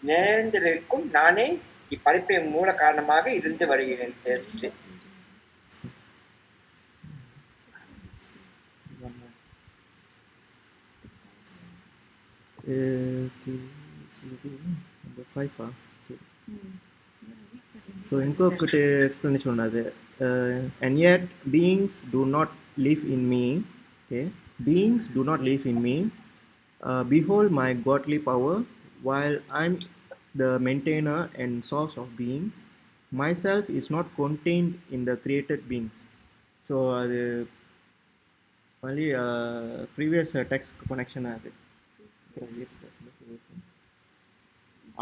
நிறைந்திருக்கும் நானே இப்படைப்பின் மூல காரணமாக இருந்து வருகிறேன். Number 5. సో ఇంకొకటి ఎక్స్ప్లెనేషన్ ఉన్నది. And at beings do not live in me. Okay, beings do not live in me. Behold my godly power while I'm the maintainer and source of beings. My self is not contained in the created beings. So అది మళ్ళీ previous text connection అది.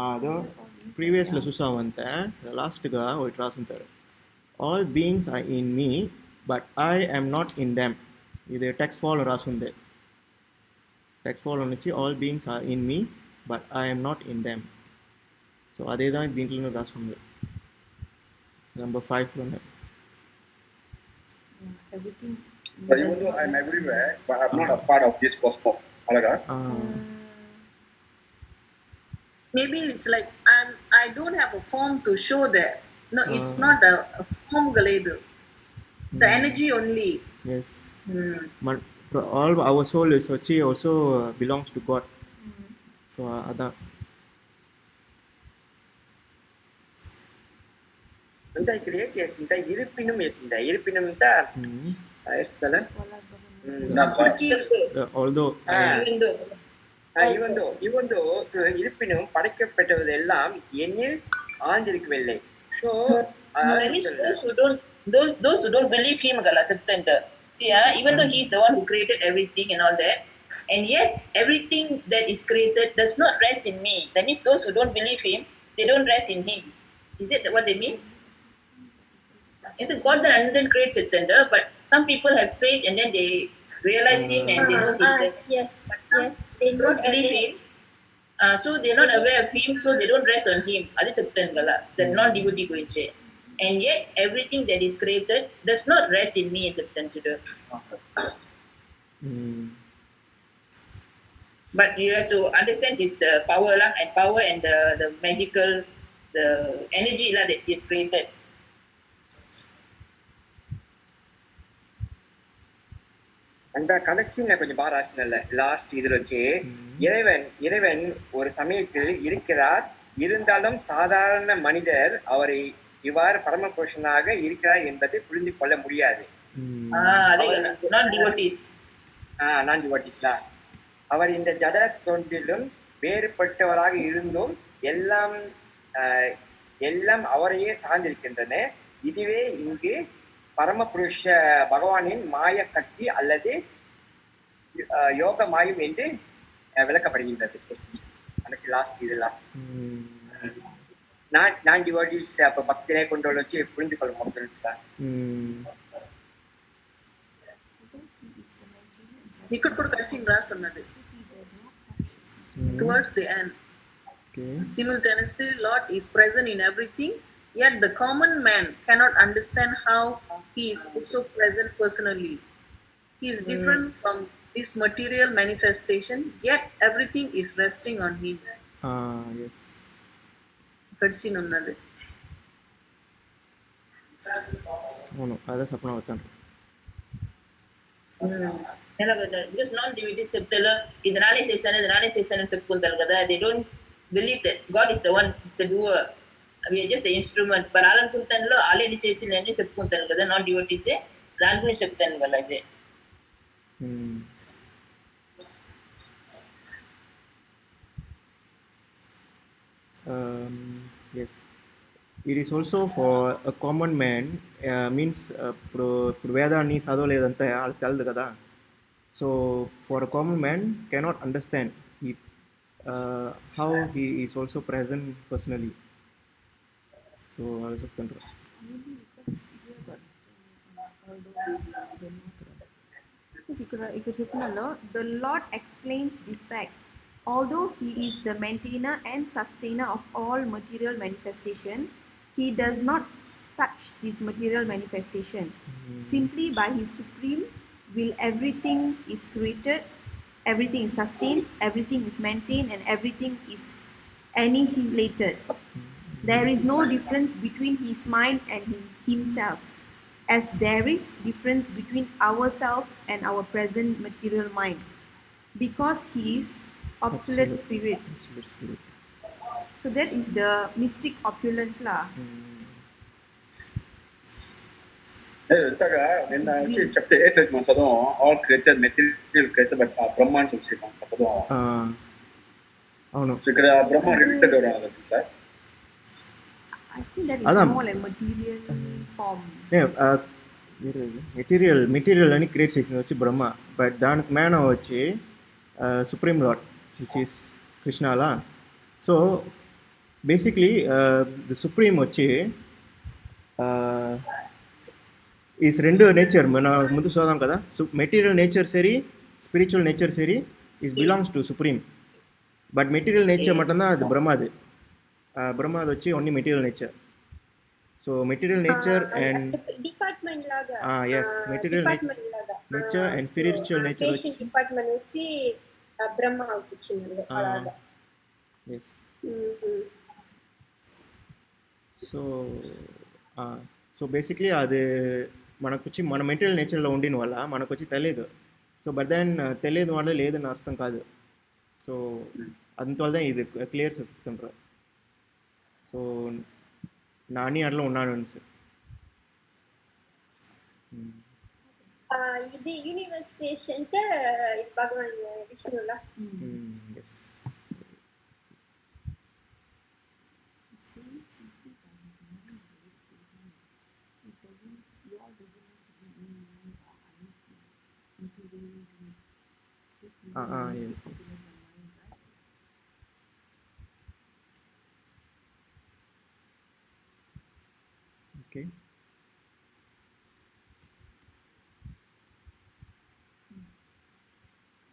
ಅದು previously చూసామంటే లాస్ట్గా ఒకటి రాసుంటారు. All beings are in me but I am not in them. ఇది text follow రాసుంది. టెక్స్ట్ ఫాలో నుంచి all beings are in me but I am not in them. So అదేదా దీంట్లోనే రాసుంది. నెంబర్ 5లోనే. Everything. But even though I'm everywhere, but I'm not a part of this cosmos. Alaga? Maybe it's like I don't have a form to show there. No, it's not a form galedu. The energy only. Yes. But all our soul is also belongs to God. So ada. ಅಂತ create చేసిందా ఇరుపినం వేసిందా ఇరుపినం అంతా వేస్తాల although even though இருப்பினும் படைக்கப்பட்டதெல்லாம் என்னில் ஆழ்ந்திருக்கவில்லை. So that means those who don't believe him gala septender. See, even though he is the one who created everything and all that, and yet everything that is created does not rest in me. That means those who don't believe him, they don't rest in him. Is it what they mean? God then creates septender, but some people have faith and then they realize him and they know he's there. Yes, they Don't believe him. So they're not aware of him, so they don't rest on him. Adi septengala, that non-devotee goinche. And yet everything that is created does not rest in me in septengala. But you have to understand his the power lah, and power and the magical, the energy lah that he has created. அந்த கடைசியில் கொஞ்சம் பாராசினல்ல last இதில் வச்சு இறைவன் ஒரு சமயத்தில் இருக்கிறார், இருந்தாலும் சாதாரண மனிதர் அவரை இவ்வாறு பரமபுருஷனாக இருக்கிறார் என்பதை புரிந்து கொள்ள முடியாது. நான் டிவோட்டிஸ்டா அவர் இந்த ஜட தோன்றிலும் வேறுபட்டவராக இருந்தும் எல்லாம் எல்லாம் அவரையே சார்ந்திருக்கின்றன. இதுவே இங்கு பரமபுருஷ பகவானின் மாய சக்தி அல்லது யோக மாயம் என்று விளக்கப்படுகின்றது. லாஸ்ட் இதெல்லாம் நான் டிவோட்டிஸ் அப்ப பக்தினை கொண்டு வச்சு புரிந்து கொள்ள முடியும். ఇక్కడ కూడా కర్సింగ్ రాసి ఉన్నది towards the end. Simultaneously Lord is present in everything, yet the common man cannot understand how he is also present personally. He is different from this material manifestation, yet everything is resting on him. Yes. Cursing ఉన్నది అవును అదే చెప్పడం అవుతాను. Because non-devotees చెప్తారు ఇది నానే చేశాను చెప్పుకుంటారు కదా. They don't believe that God is the one, is the doer, we are just the instrument. but అలానుకుంటాను ఆల్రెడీ చేసిందని చెప్పుకుంటాను కదా non-devotees. దాని గురించి చెప్తాను కదా అదే. Yes, it is also for a common man, means ఇప్పుడు వేదాన్ని చదవలేదంటే వాళ్ళకి తెలదు కదా. So for a common man cannot understand how he is also present personally. So అలా చెప్తుంటారు. ఇక్కడ చెప్పినలో the Lord explains this fact. Although he is the maintainer and sustainer of all material manifestation, he does not touch this material manifestation. Simply by his supreme will, everything is created, everything is sustained, everything is maintained, and everything is annihilated. There is no difference between his mind and himself, as there is difference between ourselves and our present material mind, because he is absolute spirit. So that is the mystic opulence lah. ఇంతగా నిన్న వచ్చి చెప్తే ఏట్లేదు మన చదవం all created material created but ఆ బ్రహ్మ అని చూసి చదవం. అవును ఇక్కడ బ్రహ్మ రిలేటెడ్ ఎవరు sir? I think that is more like material form. Material అని క్రియేట్ చేసింది వచ్చి బ్రహ్మ, బట్ దానికి మ్యాన్ వచ్చి సుప్రీం లార్డ్ విచ్ ఈస్ కృష్ణాలా. సో బేసిక్లీ ది సుప్రీం వచ్చి ఈస్ రెండు నేచర్ మన ముందు చూద్దాం కదా. మెటీరియల్ నేచర్ సరి స్పిరిచువల్ నేచర్ సరి is belongs to supreme, but material nature மட்டும் தான் அது பிரம்மாது. பிரம்மாது వచ్చి only material nature. So material nature and department లాగా yes material nature and spiritual nature వచ్చి డిపార్ట్మెంట్ వచ్చి బ్రహ్మ అవుతుంది అలాగా. yes సో బేసిక్లీ అది మనకు వచ్చి మన మెటీరియల్ నేచర్లో ఉండిన వల్ల మనకు వచ్చి తెలియదు. సో బట్ దెన్ తెలియదు వల్ల లేదని అర్థం కాదు. సో అందువల్ల ఇది క్లియర్ చెప్తుంటారు. సో నాని అట్లా ఉన్నాడు సార్. ఇది universe patient Bhagavan విష్ణులా. Yes. Okay.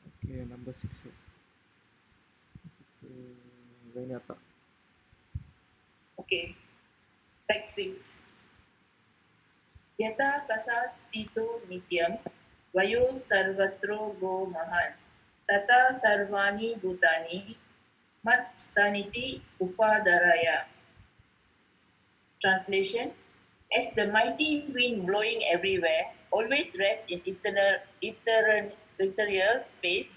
Okay, number 6. Vainata. Okay. Text 6. Yata kasastito nityam vayo sarvatro go mahan tata sarvani bhutani mat staniti upadaraya. Translation: as the mighty wind blowing everywhere, always rest in ethereal space,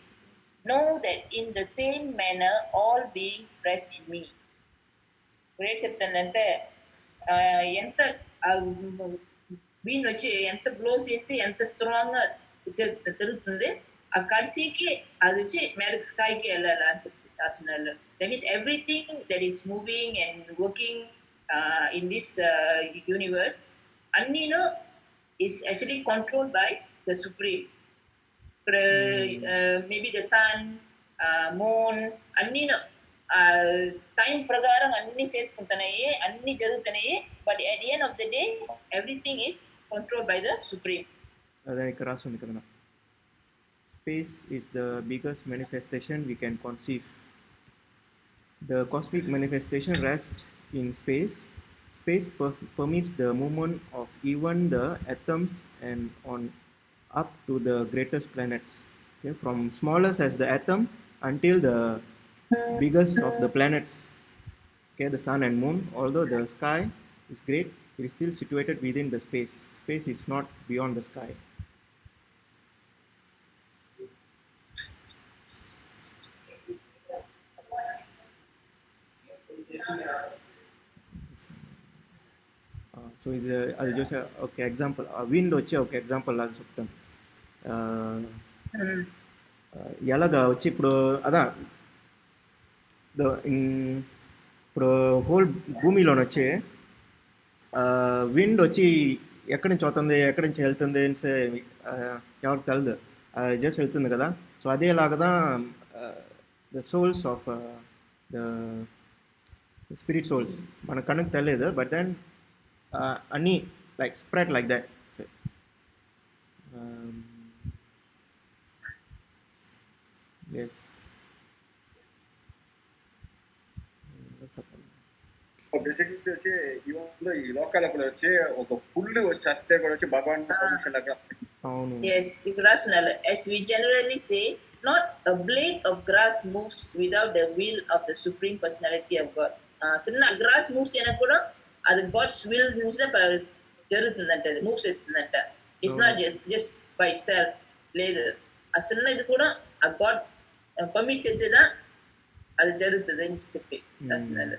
know that in the same manner all beings rest in me. Great చెప్తానంటే ఎంత Wien వచ్చి ఎంత blow చేసి ఎంత strong గా తిరుగుతుంది ఆ కడిసికి అది వచ్చి మీదకి స్కైకి వెళ్ళాలి అని చెప్పి రాస్తున్నారు. That means everything that is moving and working in this universe అన్నీను is actually controlled by the supreme. ఇక్కడ మేబీ ద సన్ మూన్ అన్నీను టైం ప్రకారం అన్ని చేసుకుంటున్నాయి, అన్ని జరుగుతున్నాయి. But at the end of the day everything is control by the supreme. అదే ఇక్కడ రాస్తుంది కదా, space is the biggest manifestation we can conceive. The cosmic manifestation rests in space. Space permits the movement of even the atoms and on up to the greatest planets. Okay, from smallest as the atom until the biggest of the planets. Okay, the sun and moon. Although the sky is great, it is still situated within the space. Space is not beyond the sky. So ఇది అది చూసే ఒక example, wind వచ్చే ఒక example లాగా చెప్తాను. ఎలాగా వచ్చి ఇప్పుడు అదా ఇప్పుడు హోల్ భూమిలోని వచ్చి విండ్ వచ్చి ఎక్కడి నుంచి వస్తుంది ఎక్కడి నుంచి వెళ్తుంది అని ఎవరికి తెలదు, జస్ట్ వెళ్తుంది కదా. సో అదేలాగా the souls of the spirit souls మన కనుక తెలియదు, బట్ దెన్ అన్నీ like spread like that. Yes basically వచ్చి ఇవన్నీ ఈ లోకాలకు వచ్చి ఒక పుల్లు వచ్చేస్తే కూడా వచ్చి భగవాన్ పర్మిషన్ అక్కడ. Yes, as we generally say, not a blade of grass moves without the will of the supreme personality of God. చిన్న గ్రాస్ మూవ్స్ అయినా కూడా అది గాడ్స్ విల్ నుంచి జరుగుతుందంట, అది మూవ్స్ అవుతుందంట. It's not just by it self. లేదు, ఆ చిన్న ఇది కూడా ఆ గాడ్ పర్మిట్స్ అయితేదా అది జరుగుతుంది అని చెప్పి రాసినారు.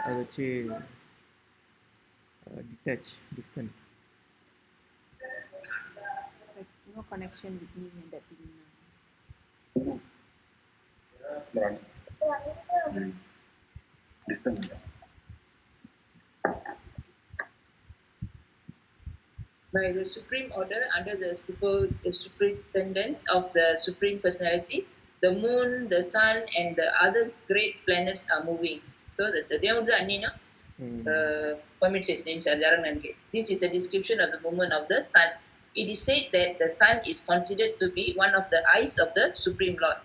అది వచ్చి detach, distant. No connection with me and that thing. By the supreme order, under the superintendence of the supreme personality, the moon, the sun, and the other great planets are moving. So the Devada Anina permits it. This is a description of the movement of the sun. It is said that the sun is considered to be one of the eyes of the Supreme Lord.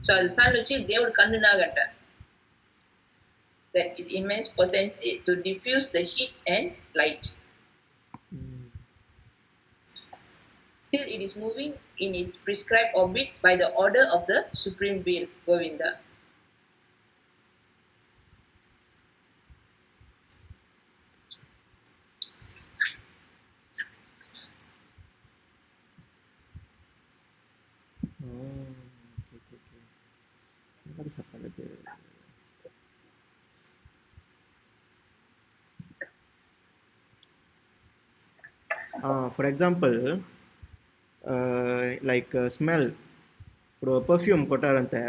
So the sun which is Devud Kannunaganta, that it immense potency to diffuse the heat and light. Still it is moving in its prescribed orbit by the order of the Supreme Will, Govinda. For example, like smell, ఇప్పుడు perfume కొట్టారంటే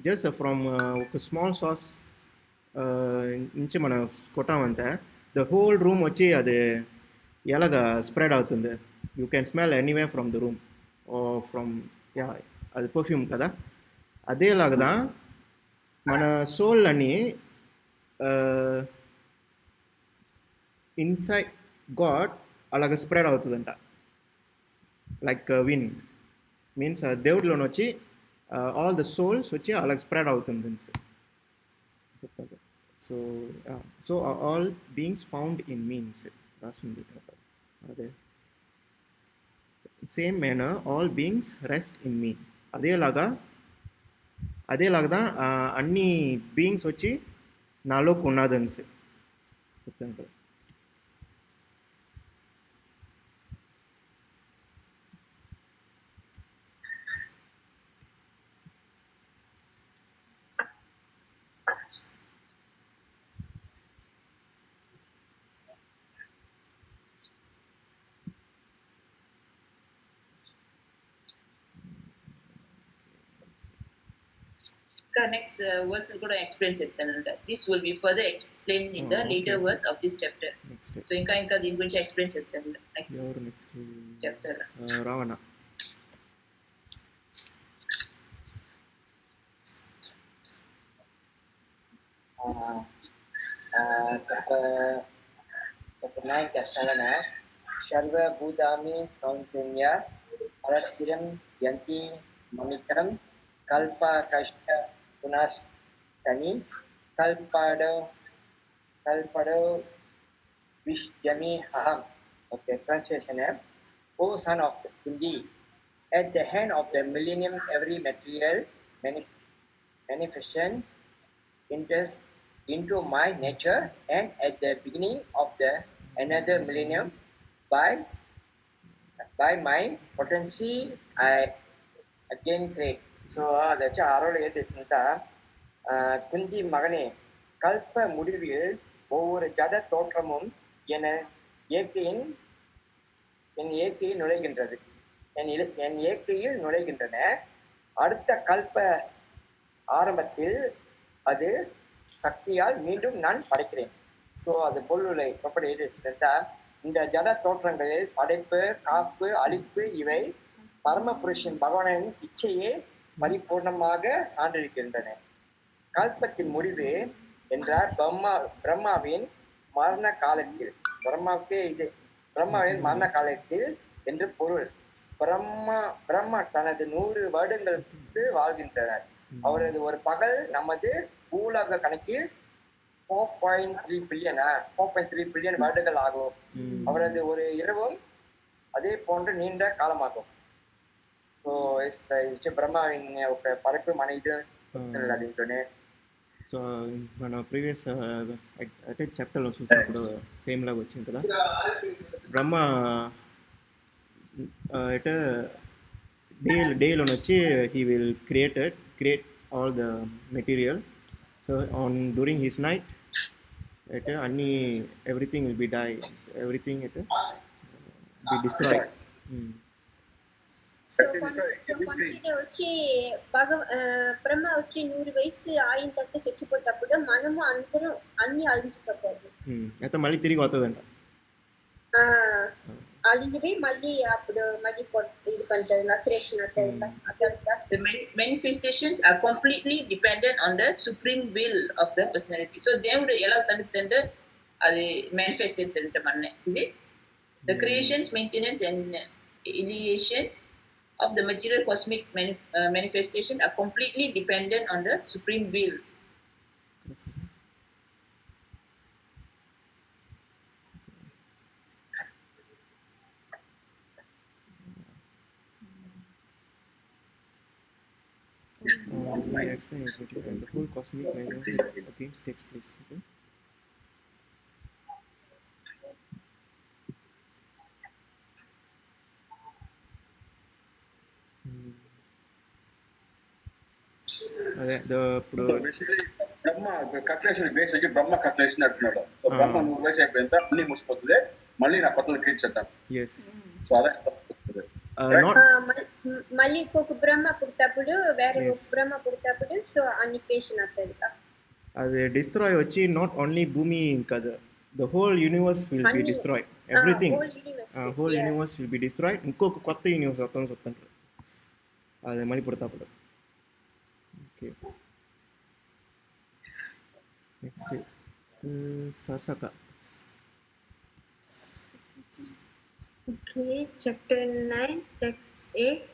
just from ఒక small sauce నుంచి మనం కొట్టామంటే the whole room వచ్చి అది ఎలాగా spread అవుతుంది. You can smell anyway from the room from అది perfume కదా. అదేలాగా మన సోల్ అని ఇన్సైడ్ గాడ్ అలాగ స్ప్రెడ్ అవుతుందంట. లైక్ విన్ మీన్స్ దేవుడిలోని వచ్చి ఆల్ ద సోల్స్ వచ్చి అలాగ స్ప్రెడ్ అవుతుంది చెప్తాను. So all beings found in me రాసింది అదే same manner all beings rest in me అదేలాగా అన్ని బీయింగ్స్ వచ్చి నాలోకి ఉన్నదని చెప్తాను కదా. Next verse కూడా explain చేస్తానంట. This will be further explained in the later verse of this chapter. So ఇంకా దీని గురించి explain చేస్తాను next chapter. Ravana chapter 9 ke 7 hai Sarva Bhutami Kauntanya Parashiram Yanti Mamikram Kalpa Kashta Punas Tani Kalpado Vishyami Aham. Okay, translation hai O son of Hindi, at the hand of the millennium every material manifestation enters into my nature, and at the beginning of the another millennium by my potency I again create. So that's ஆரோட ஏசிட்டா குந்தி மகனே கல்ப முடிவில் ஒவ்வொரு ஜட தோற்றமும் என் இயற்கையில் நுழைகின்றது என் இயற்கையில் நுழைகின்றன. அடுத்த கல்ப ஆரம்பத்தில் அது சக்தியால் மீண்டும் நான் படைக்கிறேன். ஸோ அது பொருளை எப்படி இந்த ஜட தோற்றங்களில் படைப்பு, காப்பு, அழிப்பு இவை பரமபுருஷன் பகவானின் இச்சையே பரிபூர்ணமாக சான்றிருக்கின்றன. கல்பத்தின் முடிவு என்றார் பிரம்மாவின் மரண காலத்தில். பிரம்மாவின் மரண காலத்தில் என்று பொருள். பிரம்மா தனது 100 வருடங்களுக்கு வாழ்கின்றனர். அவரது ஒரு பகல் நமது பூலோக கணக்கில் 4.3 பில்லியன் வருடங்கள் ஆகும். அவரது ஒரு இரவும் அதே போன்று நீண்ட காலமாகும். సో బ్రహ్మవిన్ ఒక పరపు మన ఇది అడిగితోనే. సో మన ప్రీవియస్ అంటే చాప్టర్లో చూసినప్పుడు సేమ్ లాగా వచ్చింది కదా. బ్రహ్మ అంటే డేలోని వచ్చి he will create all the material. So during his night everything will be die, everything be destroyed. So consider వచ్చి బ్రహ్మ వచ్చి 100 వయసు ఆయన తర్వాత చచ్చిపోతప్పుడు మనము అందరూ అన్ని అలించిపోతారు. అయితే మళ్ళీ తిరిగి వస్తుందంట. అలించిపోయి మళ్ళీ అప్పుడు మళ్ళీ ఇది పంటారు లక్రేషన్ అట్లా. The manifestations are completely dependent on the supreme will of the personality. So దేవుడు ఎలా తనుతుంటే అది manifest చేస్తుంటే మననే. Is it? The creations, maintenance and annihilation of the material cosmic manifestation are completely dependent on the supreme will. We explain it, the whole cosmic manifestation again takes place. Okay. అదే బ్రహ్మ కట్లేషన్ base వచ్చి బ్రహ్మ కట్లేషన్ అంటున్నాడు. So బ్రహ్మ 100 వయసు అయిపోయిన అన్ని ముసిపోతుంది, మళ్ళీ నా కొత్తది create చేద్దాం. సో అదే మళ్ళీ ఇంకొక బ్రహ్మ పుడతప్పుడు వేరే ఒక బ్రహ్మ పుడతప్పుడు సో అనిపేషన్ అవుతుంది. అది డిస్ట్రాయ్ వచ్చి నాట్ ఓన్లీ భూమి కాదు, the whole universe will be destroyed. Everything, whole universe will be destroyed. ఇంకొక కొత్త యూనివర్స్ వస్తుంది అది మళ్ళీ పుడతప్పుడు. ఓకే, నెక్స్ట్ సరసక. Okay, chapter 9, text 8.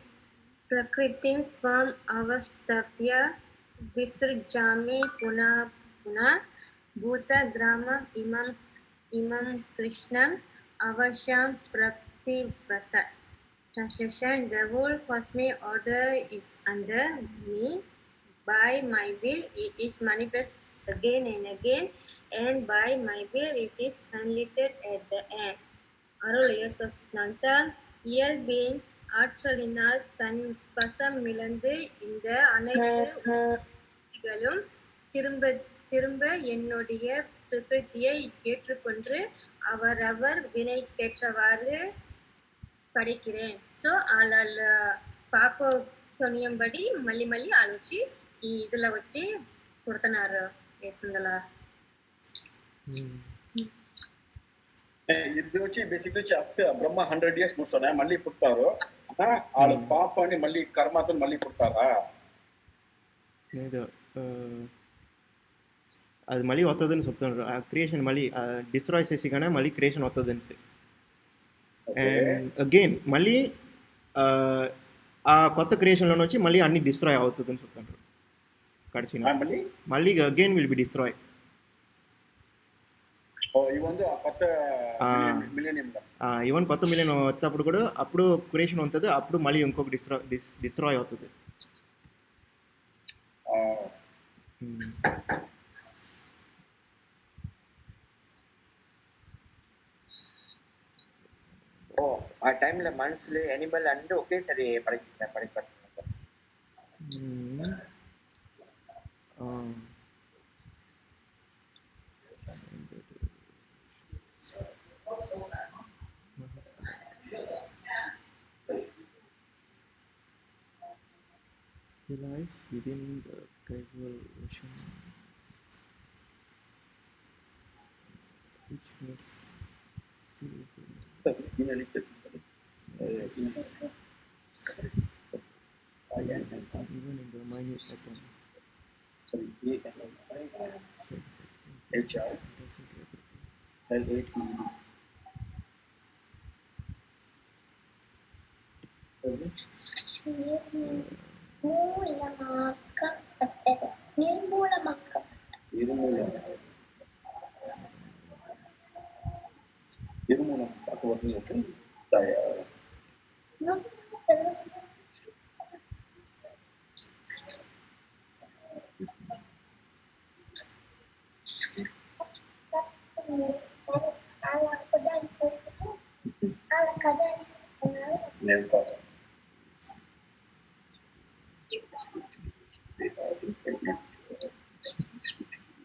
Prakritim swam avastapya visrjami puna Bhuta Gramam Imam Krishnam Avasham Praktibhasat. Translation: the whole cosmic order is under me. By my will, it is manifest again and again, and by my will, it is unlimited at the end. அருள் சொற்னந்த இயல்பின் ஆற்றலினால் தன் வசம் இழந்து இந்த அனைத்து உயிர்களும் திரும்ப திரும்ப என்னுடைய பிரகிருதியை ஏற்றுக்கொண்டு அவரவர் வினைக்கேற்றவாறு పడికిరేన్ సో వాళ్ళ పాప కొనియంబడి మళ్ళీ మళ్ళీ వాళ్ళు వచ్చి ఈ ఇదిలో వచ్చి పుడుతున్నారు వేసుందల ఇది వచ్చి బేసిక్లీ after బ్రహ్మ 100 years కూర్చొని మళ్ళీ పుట్టారు వాళ్ళ పాపని మళ్ళీ కర్మతో మళ్ళీ పుట్టారా అది మళ్ళీ వస్తుందని చెప్తున్నారు క్రియేషన్ మళ్ళీ డిస్ట్రాయ్ చేసి కానీ మళ్ళీ క్రియేషన్ వస్తుందని అండ్ అగైన్ మళ్ళీ ఆ కొత్త క్రియేషన్లో వచ్చి మళ్ళీ అన్ని డిస్ట్రాయ్ అవుతుందని చెప్తున్నారు కడిసిన మళ్ళీ again will be destroy even కొత్త మిలియన్ వచ్చేటప్పుడు కూడా అప్పుడు క్రియేషన్ ఉంటుంది అప్పుడు మళ్ళీ ఇంకొక డిస్ట్రాయ్ అవుతుంది ఆ టైంలో మనుషులు ఎనిమల్ అంటే ఒకేసారి పడిపడుతున్నారు He lies within the casual ocean, which must still even in the minute atom.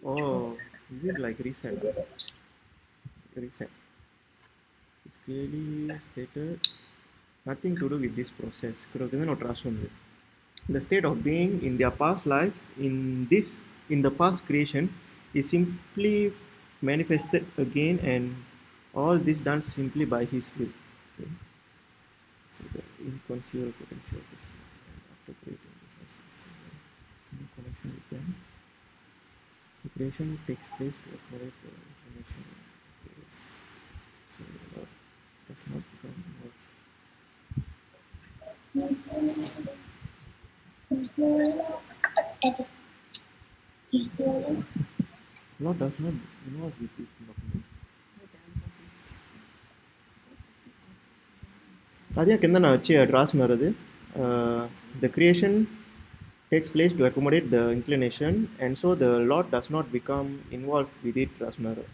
Oh, is it like reset? Reset. It's clearly stated nothing to do with this process. The state of being in their past life, in the past creation, is simply manifested again, and all this done simply by His will. Okay. So the inconceivable potential of this after creating the first in connection with them. The creation takes place to accommodate the inclination of various. So the Lord does not become more. Lord does not involve with it. అదే కింద వచ్చి రాస్తున్నారు అది the creation takes place to accommodate the inclination, and so the Lord does not become involved with it రాస్తున్నారు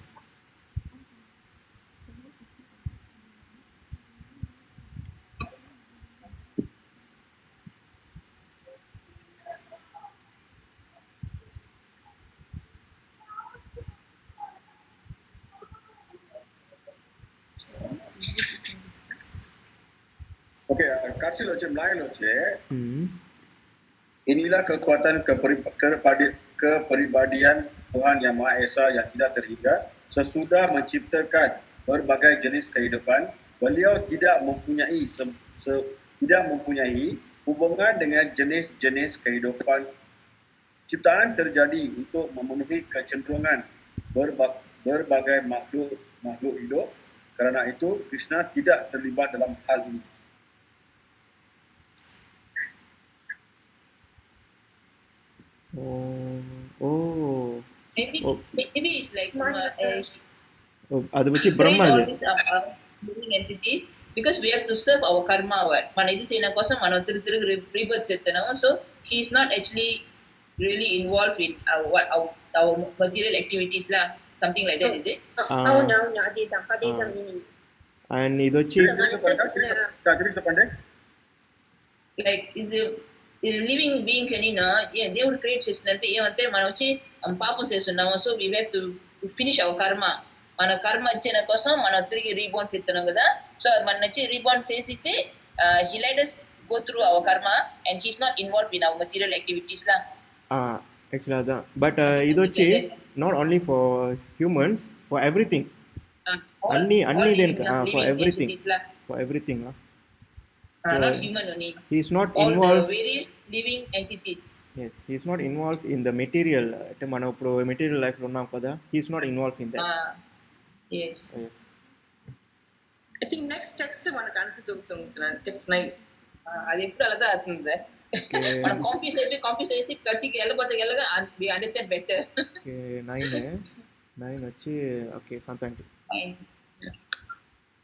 Oke, Karsil వచ్చే Melayu వచ్చే inilah kekuatan kepribadian Tuhan Yang Maha Esa yang tidak terhingga. Sesudah menciptakan berbagai jenis kehidupan, beliau tidak mempunyai hubungan dengan jenis-jenis kehidupan. Ciptaan terjadi untuk memenuhi kecenderungan berbagai makhluk hidup. Kerana itu, Krishna tidak terlibat dalam hal ini. Maybe it's like அது வச்சு train Brahma all அது these living entities because we have to serve our karma. మన ఇది చేయడం కోసం మనం తిరిగి rebirth చేస్తున్నాము. So he is not actually really involved in our material activities lah. Something like that, is it? అవును అదేదా meaning. అండ్ ఇది వచ్చి తిరిగి చెప్పండి. Like is a living being kanina దేవుడు క్రియేట్ చేసినంతే ఏమంటే మనం వచ్చి పాపం చేస్తున్నాము. So we have to finish our karma. మన కర్మ ఇచ్చిన కోసం మనం తిరిగి రీబోర్న్ చేస్తున్నాం కదా. సో మన వచ్చి రీబోర్న్ చేసేసి she let us go through our karma and she's not involved in our material activities lah. Actually అదా బట్ ఇది వచ్చి not only for humans for everything అన్ని దేనికి for everything Not human only. He is not all involved. the very living entities. Yes, he is not involved in the material. అంటే మనం ఇప్పుడు material life లో ఉన్నాం కదా. He is not involved in that. Yes. I think next text మనకు answer దొరుకుతుంది. Text 9. అది ఎప్పుడు అలాగా అవుతుంది సార్. మనం కాన్ఫ్యూజ్ చేసి కడిసికి వెళ్ళగా we understand better. ఓకే 9 వచ్చి okay సంతంటి.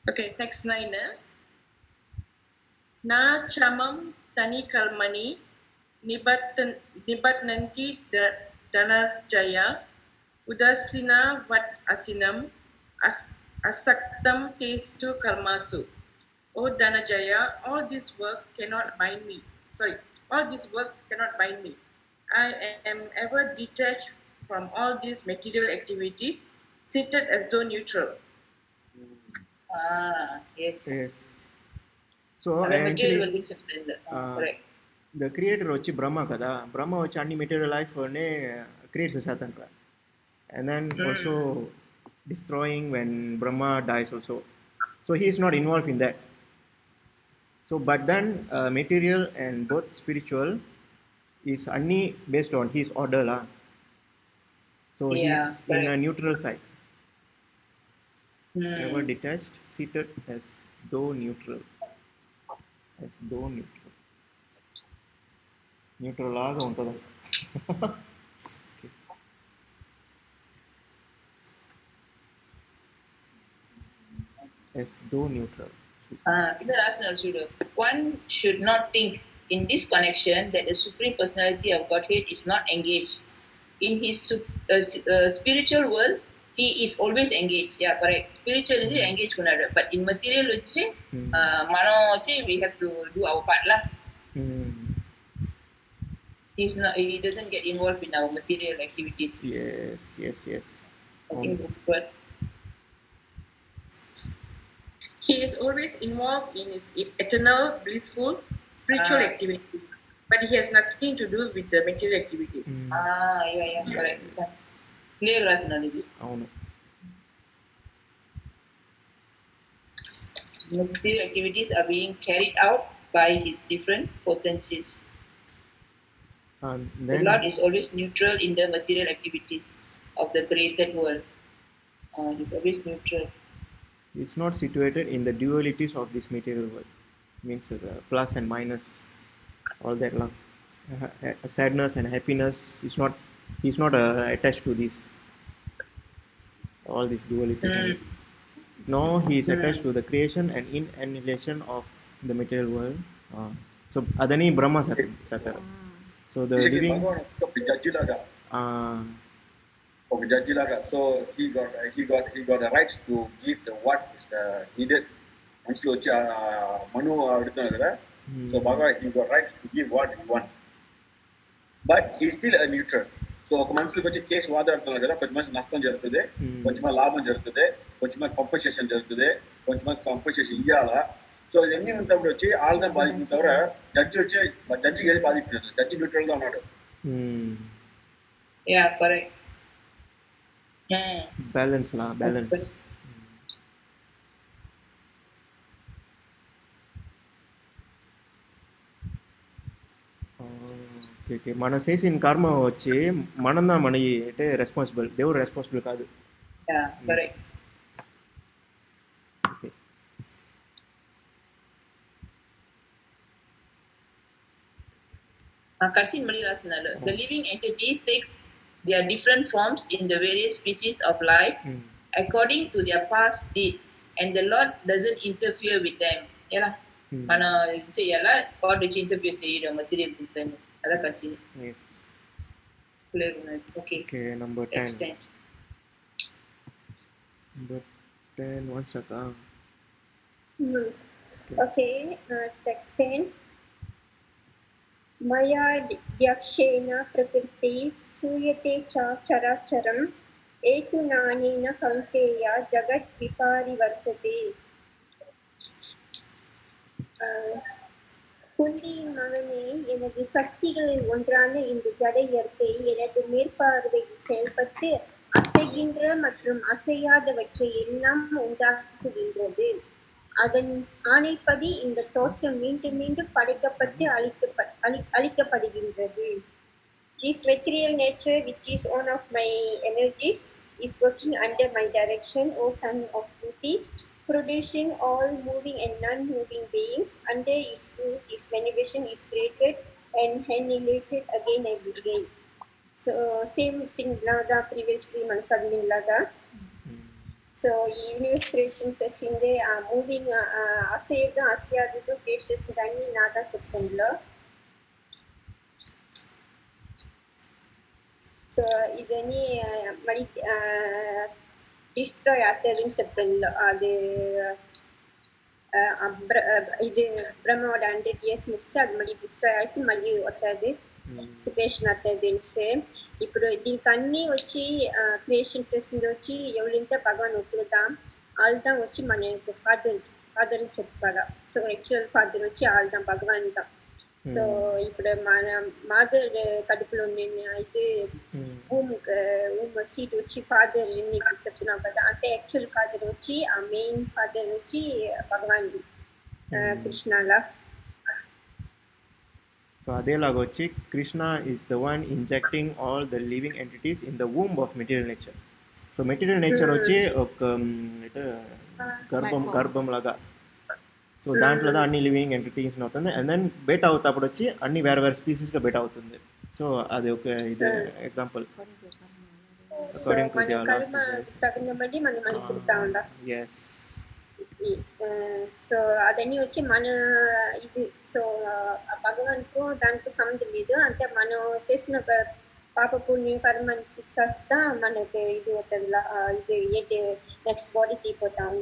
Okay, text 9. Na chamam tani karmani nibatnanti dhanarjaya udasina vats asinam asaktam testu karmasu. O Dhanajaya, all this work cannot bind me. All this work cannot bind me. I am ever detached from all these material activities, seated as though neutral. Yes. So actually correct the creator వచ్చి బ్రహ్మ కదా. బ్రహ్మ వచ్చి అన్ని material లైఫ్నే create చేసేదంట. And then also destroying when Brahma dies also. So he is not involve in that. So but then material and both spiritual is అన్ని based on his order లా. So he's in a neutral side. Ever detached seated as though neutral. Neutral లాగా ఉంటుంది. as though neutral. ఇది రాసినారు చూడు. One should not think in this connection that the Supreme Personality of Godhead is not engaged. In his spiritual world, he is always engaged. Yeah, correct. Spiritual is engaged kunnadu, but in material vachi mano vachi we have to do our part lah. He doesn't get involved in our material activities. Yes. I think that's good. He is always involved in his eternal, blissful, spiritual activity, but he has nothing to do with the material activities. Yeah, correct. Clear rationality. అవును. Material activities are being carried out by his different potencies. The Lord is always neutral in the material activities of the created world. He's always neutral. It's not situated in the dualities of this material world. Means the plus and minus, all that love, sadness and happiness is not. He's not attached to this. All these dualities. No, he is attached to the creation and annihilation of the material world. So adani Brahma Satara. So the living judge laga. Judge laga. So he got the rights to give the what is the needed. Once lo Manu aduthanadra. So Bhagavan he got rights to give what he want. But he is still a neutral. So ఒక మనిషికి వచ్చి case వాదాడుతున్నారు కదా, కొంచెం మంది నష్టం జరుగుతుంది, కొంచెం లాభం జరుగుతుంది, కొంచెం కాంపెన్సేషన్ జరుగుతుంది, కొంచెం కాంపెన్సేషన్ ఇవ్వాలా. సో ఇవన్నీ ఉన్నప్పుడు వచ్చి వాళ్ళనే బాధించిన తవర జడ్జికి ఏది బాధించలేదు. జడ్జి న్యూట్రల్ గా ఉన్నాడు. బ్యాలెన్స్. ఓకే మనం చేసిన కర్మ వచ్చి మనం దా మన అంటే రెస్పాన్సిబుల్, దేవుడు రెస్పాన్సిబుల్ కాదు. కర్సిన్ మళ్ళీ రాస్తున్నారు. The living entity takes There are different forms in the various species of life according to their past deeds, and the Lord doesn't interfere with them. Yalah. Mana say yalah, God which interfere say the material different. Ada kasi. Yes. Okay. Okay, number 10. Text 10. Number 10, one second. Okay, text 10. मया द्यक्षेण प्रकृति सूयते च चराचरम् एतुनानेन कौन्तेय जगत् विपरिवर्तते. குந்தியின் மகனே, எனது சக்திகளில் ஒன்றான இந்த ஜட இயற்கை எனது மேற்பார்வையில் செயல்பட்டு அசைகின்ற மற்றும் அசையாதவற்றை எல்லாம் உண்டாக்குகின்றது. அதன் ஆணைப்படி இந்த தோற்றம் மீண்டும் மீண்டும் படைக்கப்பட்டு அளிக்கப்படுகின்றது. This material nature, which is one of my energies, is working under my direction, O son of Kuti, producing all moving and non-moving beings. Under its rule, its manifestation is created and annihilated again and again. So same thing Lada previously Mansadmin Lada. So universe creation session they are moving asayadu asyadu creation danni Nada September. So idani mari destroy ஆத்ததுன்னு செப்டம்பர்ல அது இது பிரம்மோட 100 years முடிச்சு అది మళ్ళీ destroy చేసి మళ్ళీ వస్తుంది సిపరేషన్ అవుతుంది. ఇప్పుడు దీనికి అన్నీ వచ్చి క్రియేషన్ చేసింది వచ్చి ఎవరింటే భగవాన్ ఒప్పులుదాం ఆల్దాం వచ్చి మన యొక్క ఫాదర్ చెప్తారా. సో యాక్చువల్ ఫాదర్ వచ్చి ఆల్దాం భగవాన్ దా. సో ఇప్పుడు మన మదర్ కడుపులో అయితే సీట్ వచ్చి ఫాదర్ నీకు చెప్తున్నావు కదా, అంటే యాక్చువల్ ఫాదర్ వచ్చి ఆ మెయిన్ ఫాదర్ వచ్చి భగవాన్ కృష్ణలా. సో అదేలాగా వచ్చి Krishna is the one injecting all the living entities in the womb of material nature. So material nature వచ్చి ఒక గర్భం లాగా. సో దాంట్లో అన్ని లివింగ్ ఎంటిటీస్ అవుతుంది. అండ్ దెన్ బెట్ అవుతాప్పుడు వచ్చి అన్ని వేరే వేరే స్పీసీస్గా బెట్ అవుతుంది. సో అది ఒక ఇది ఎగ్జాంపుల్. ఎస్. సో అదన్నీ వచ్చి మన ఇది. సో భగవాన్కు దానికి సంబంధం లేదు, అంటే మనం చేసిన పాప పుణ్యం కర్మకి చేస్తా మనకి ఇది అవుతుంది. ఇది నెక్స్ట్ బాడీ తీపోతాం.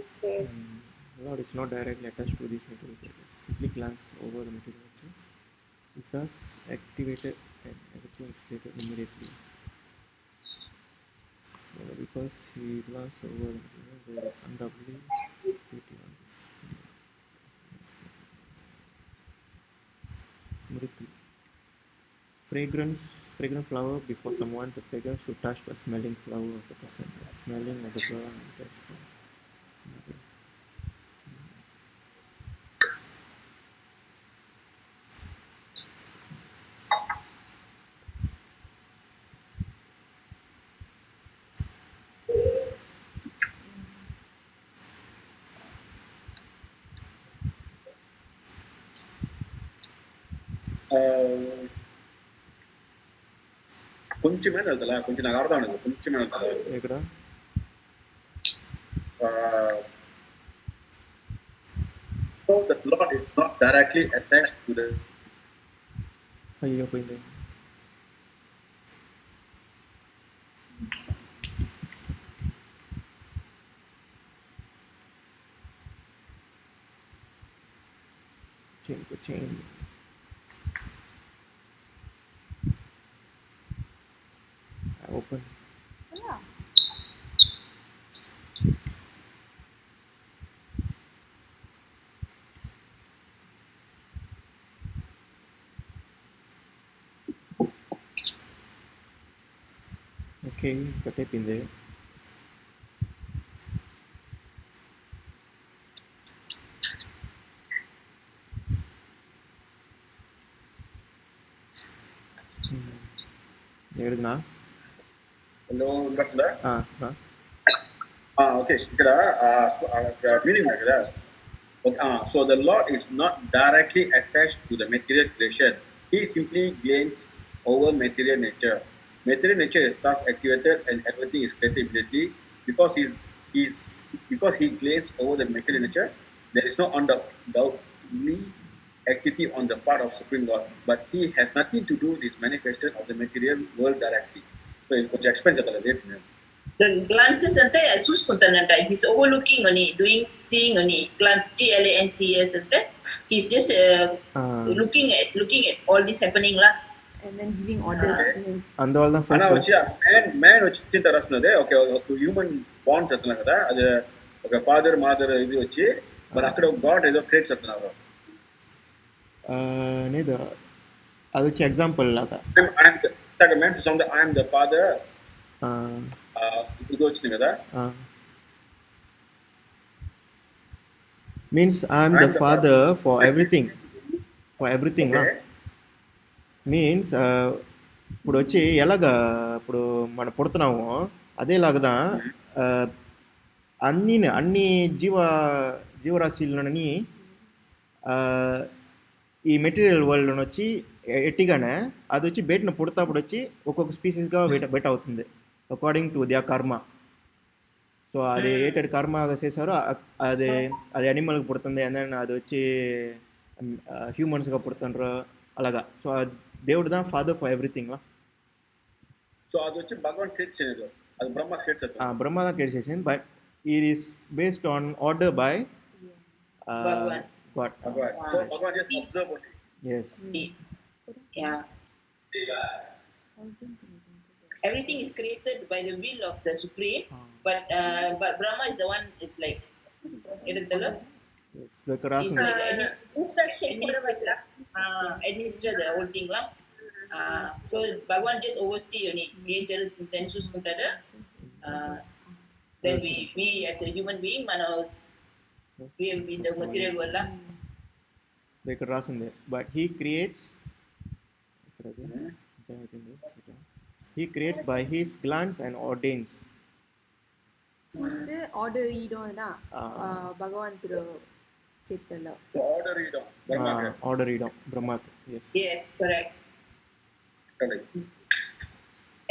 Lord is not directly attached to this material nature. Simply glance over the material nature. Is thus activated and everything is created immediately. So because he glanced over the material, there is undoubtedly beauty on this. Smriti. Fragrant flower before someone, the fragrance should touch the smelling flower of the person. Smelling of the flower and touch the mother. కొంచెమే వెళ్తా, కొంచెం నాకు అర్థం లేదు. కొంచెమే వెళ్తా ఇక్కడ so the Lord is not directly attached to the. అయ్యో పోయింది. Chain. Open. Yeah. Okay, కట్టేపింది. ఏడునా ఓకే, ఇక్కడ మీనింగ్ కదా. So the Lord is not directly attached to the material creation. He simply gains over material nature. Material nature is thus activated and everything is created immediately because he claims over the material nature. There is no undoubtedly activity on the part of Supreme Lord, but he has nothing to do with this manifestation of the material world directly. So it కొంచెం explain చేయాలి. The glances ante చూసుకుంటానంట. He's overlooking only, seeing only. Glance, GLANCS ante. He's just looking at all this happening lah. And then giving orders. అందువల్ల అలా వచ్చి man వచ్చిన తర్వాత ఉన్నదే ఒక human bond చెప్తున్నా కదా, అది ఒక ఫాదర్ మదర్ ఇది వచ్చి మరి అక్కడ గాడ్ ఏదో క్రియేట్ చెప్తున్నారు. లేదు, అది వచ్చి ఎగ్జాంపుల్ లాగా man sound I'm the father ఇది వచ్చింది కదా, means I'm the father for everything means ఇప్పుడు వచ్చి ఎలాగా ఇప్పుడు మనం పుడుతున్నామో అదేలాగా అన్ని జీవరాశులని ఈ మెటీరియల్ వరల్డ్ వచ్చి ఎట్టిగానే అది వచ్చి బయటను పుడతాప్పుడు వచ్చి ఒక్కొక్క స్పీసీస్గా బయట అవుతుంది అకార్డింగ్ టు దియర్ కర్మ. సో అది ఏటెడ్ కర్మ చేశారో అది అనిమల్కి పుడుతుంది, అండ్ దెన్ అది వచ్చి హ్యూమన్స్గా పుడుతుండ్రు అలాగా. సో దేవుడు தான் ఫాదర్ ఫర్ ఎవ్రీథింగ్. సో అది వచ్చి భగవాన్ క్రియేట్ చేయలేదు, అది బ్రహ్మ క్రియేట్ చేశారు. బ్రహ్మ தான் క్రియేట్ చేసింది, but it is based on order by Bhagwan. God. So Bhagwan just observe only. Yes. Yeah. Everything is created by the will of the Supreme, but Brahma is the one is like Yes. he's like instruction கொடுவல்ல. administer the whole thing lah. So Bhagwan just oversee only. Nature then చూసుకుంటాడు. Then we as a human being we have been the material world lah. ఇక్కడ రాసింది, but he creates by his glance and ordains. చూసి order ఇయడం భగవంతుడు చేతల్లో Order Brahma. Yes, correct.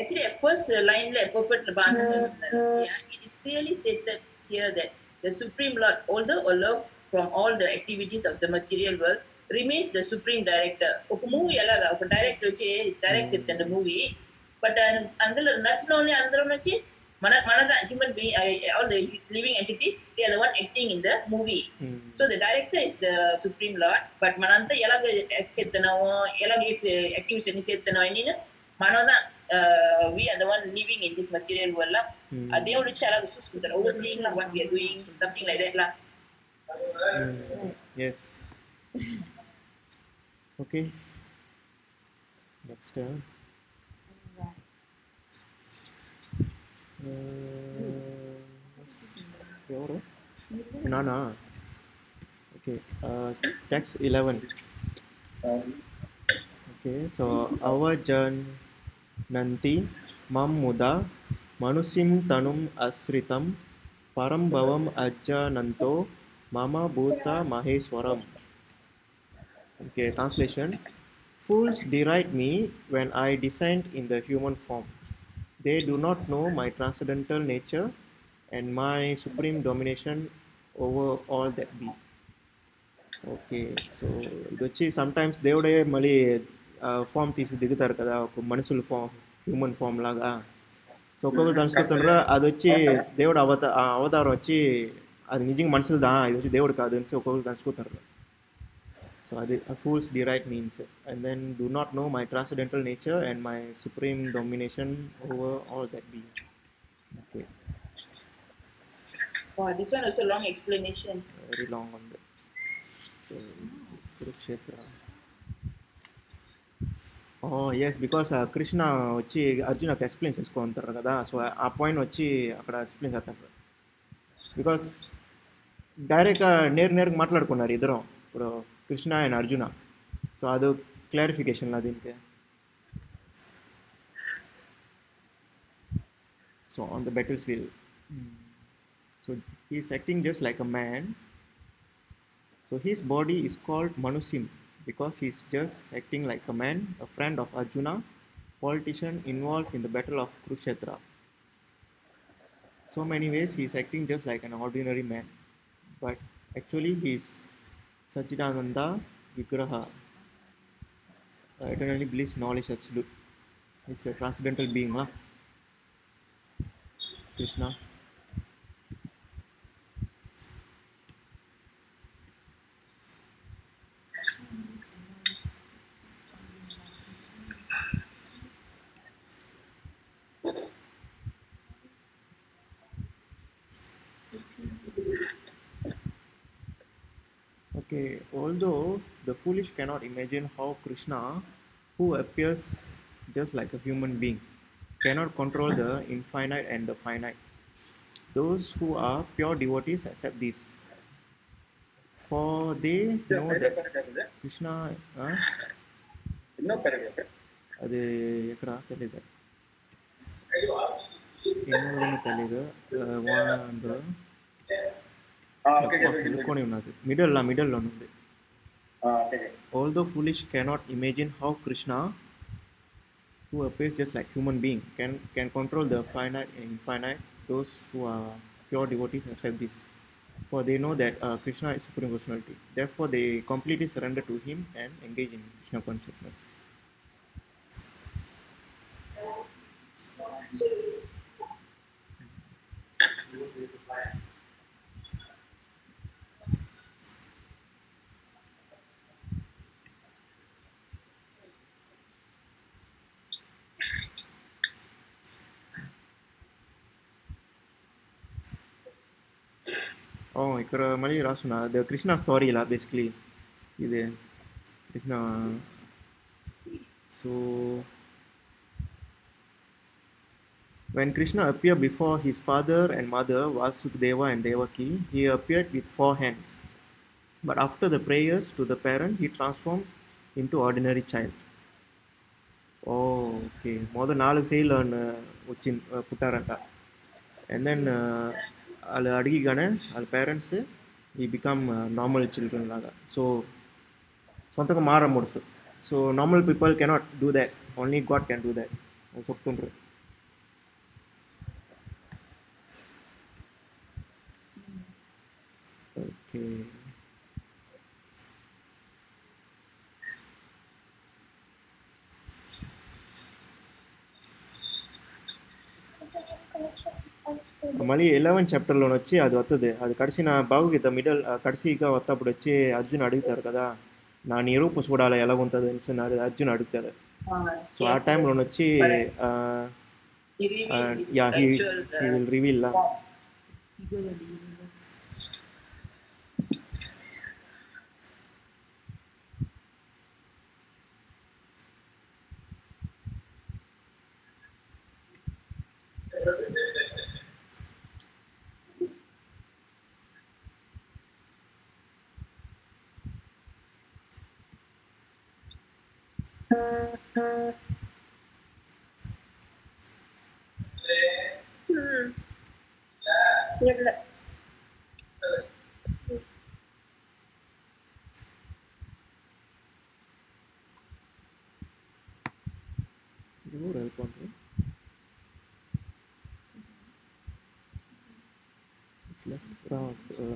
Actually, at first line perfect it is clearly stated here that the Supreme Lord, although aloof from all the activities of the material world, remains the Supreme Director. ఒక movie అలాగా ఒక director వచ్చి direct చేస్తాడు movie, but అందులో నర్సిన అందరూ వచ్చి మన human being, all the living entities, they are the one acting in the movie. So the director is the Supreme Lord, but మనంతా ఎలాగ యాక్ట్ చేస్తున్నామో ఎలాగ యాక్టివిటీస్ అన్ని చేస్తున్నామో అన్ని మనదా we are the one living in this material world lah. దేవుడు వచ్చి అలాగ చూసుకుంటారు, overseeing what we are doing, something like that lah. Yes. Okay. Next. Nana. Okay. Text 11. Okay. So our nanti mam muda manusim tanum asritam param bhavam ajjananto mama bhuta maheswaram. Okay, translation. Fools deride me when I descend in the human form. They do not know my transcendental nature and my supreme domination over all that be. Okay, so idochi sometimes దేవుడే మళ్ళీ form తీసి దిగుతారు కదా ఒక మనుషుల form, human form లాగా. So ఒక్కొక్కరు తలుచుకుంటుండ్రు అది వచ్చి దేవుడు అవతారం వచ్చి అది నిజంగా మనుషులదా, ఇది వచ్చి దేవుడు కాదు అనేసి ఒక్కొక్కరు తలుచుకుంటారు. So fools deride means, and then do not know my transcendental nature and my supreme domination over all that be. Okay. Wow, this one also long explanation. Very long on that. So, Kurukshetra. Oh yes, because Krishna వచ్చి అర్జునకి explain చేసుకుంటారు కదా, so ఆ point వచ్చి అక్కడ explain చేస్తారు. Because డైరెక్ట్గా నేరుగా మాట్లాడుకున్నారు ఇద్దరు, ఇప్పుడు కృష్ణ అండ్ అర్జున. సో అది క్లారిఫికేషన్ దీనికి. So on the battle field, so he's acting just like a man. So his body is called Manusim because he's just acting like a man, a friend of Arjuna, politician involved in the battle of Kurukshetra. So many ways he is acting just like an ordinary man, but actually he is Sachidananda Vigraha, eternally bliss, knowledge absolute. He's the transcendental being, Krishna. Okay, although the foolish cannot imagine how Krishna, who appears just like a human being, cannot control the infinite and the finite. Those who are pure devotees accept this, for they know that Krishna. இன்னும் பிறகு அது ఎక్కడ తెలియదు ಇನ್ನೊಂದು తెలియదు కొని ఉన్నది మిడిల్లో ఉంది. Although foolish cannot imagine how Krishna, who appears just like human being, can control the finite and infinite, those who are pure devotees accept this, for they know that Krishna is supreme personality. Therefore, they completely surrender to him and engage in Krishna consciousness. ఇక్కడ మళ్ళీ రాస్తున్నా the Krishna story ఇలా basically ఇది Krishna. So when Krishna appeared before his father and mother Vasudeva and Devaki, he appeared with 4 hands. But after the prayers to the parent, he transformed into ordinary child. Okay. మొదలు 4 సైలు వచ్చి పుట్టారంట. And then వాళ్ళు అడిగిగానే వాళ్ళ parents ఈ become normal children లాగా. So సొంతగా మారమూడసు. So normal people cannot do that, only God can do that అని చెప్తుండ్రు. ఓకే. మళ్ళీ 11th చాప్టర్లో వచ్చి అది వస్తుంది, అది కడిసిన భగవద్గీత మిడిల్ కడిసిగా వస్తప్పుడు వచ్చి అర్జున్ అడుగుతారు కదా, నా నిరూప చూడాలి ఎలా ఉంటుంది అని అర్జున్ అడుగుతారు. సో ఆ టైంలో వచ్చి he will reveal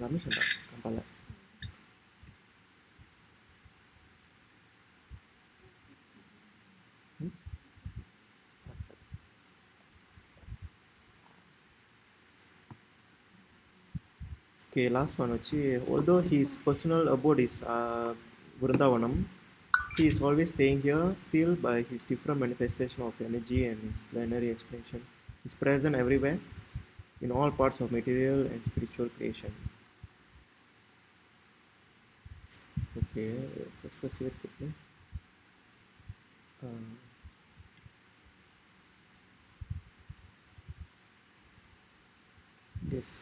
రమేష్ అంట కంపాల. Okay, last one వచ్చి although his personal abode is Vrindavanam, he is always staying here still by his different manifestation of energy and his plenary expansion. He is present everywhere in all parts of material and spiritual creation. Okay, first here quickly. Yes.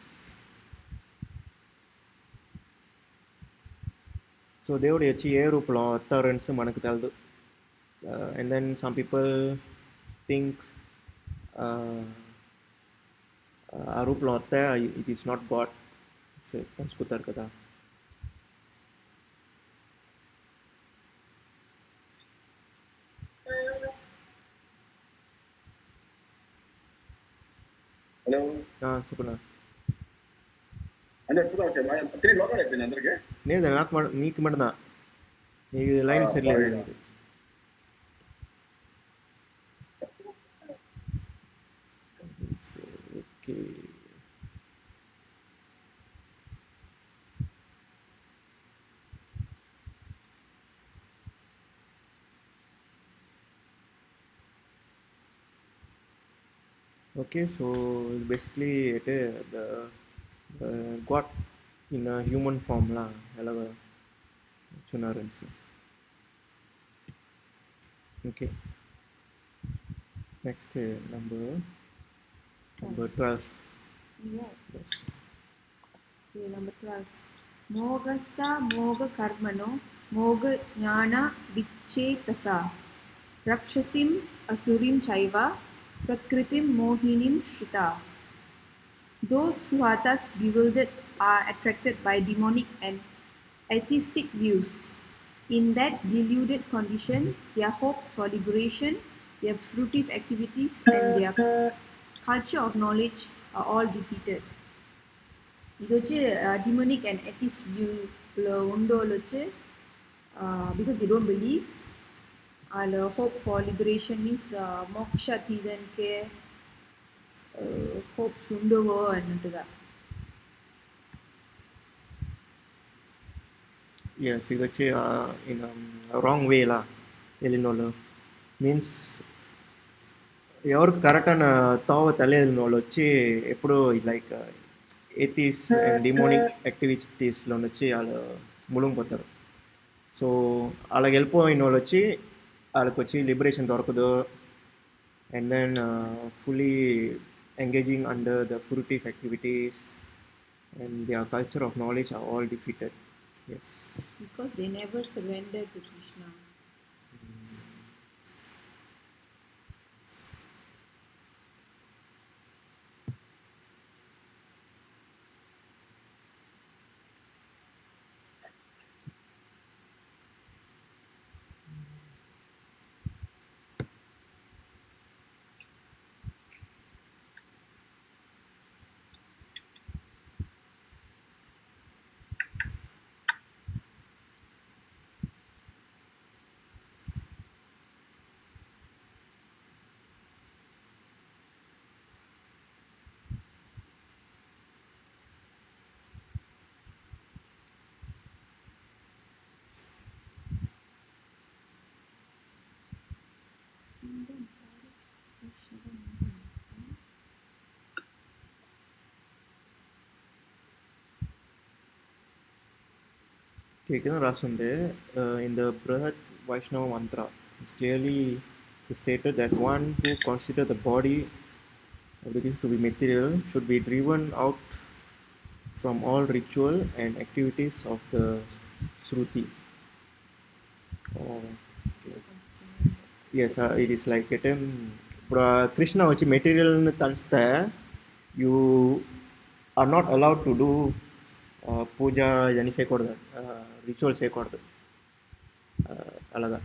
So దేవుడు వచ్చి ఏ రూపంలో వస్తారని మనకు తెలదు. And then some people think ఆ రూపంలో వస్తే ఇట్ ఈస్ నాట్ గాడ్ తెలుసుకుంటారు కదా. హలో చెప్పనా అంటే ఎప్పుడు ఓకే తిరిగి లోపల అయిపోయింది అందరికి లేదు నాకు నీకు మటుదా నీకు లైన్ సరిలేదు నీకు okay Okay, so basically it the God in a human form lah, alaga chunarunsi. Okay, next number 12. Yeah. Yes. Okay, number 12. Mogasa moga karmano moga jnana vichetasa rakshasim asurim chaiva prakritim mohinim shrita. Those who are thus bewildered are attracted by demonic and atheistic views. In that deluded condition, their hopes for liberation, their fruitive activities, and their culture of knowledge are all defeated. இது வச்சு demonic and atheist view உண்டோல வச்சு because they don't believe அதில் hope for liberation means moksha தீதன்கே hopes உண்டவோ என்னட்டுதான். Yes, இது வச்சு in a wrong way lah, எலினோல means ఎవరికి కరెక్టాన తావ తెలియదు వచ్చి ఎప్పుడు లైక్ ఏథీస్ అండ్ డిమోనిక్ యాక్టివిటీస్లో వచ్చి వాళ్ళు మునిగిపోతారు. సో అలాగ వెళ్ళిపోయిన వాళ్ళు వచ్చి వాళ్ళకి వచ్చి లిబరేషన్ దొరకదు and then fully engaging under the fruitive activities and their culture of knowledge are all defeated. Yes. Because they never surrender to Krishna. Ketan Rasunde, in the Brihat Vaishnava mantra, it's clearly stated that one who considers the body to be material should be driven out from all ritual and activities of the Shruti. Oh, okay. Yes, it is like it. Krishna vachi material tansta, you are not allowed to do puja yani sekodadu, ritual sekodadu, alaga.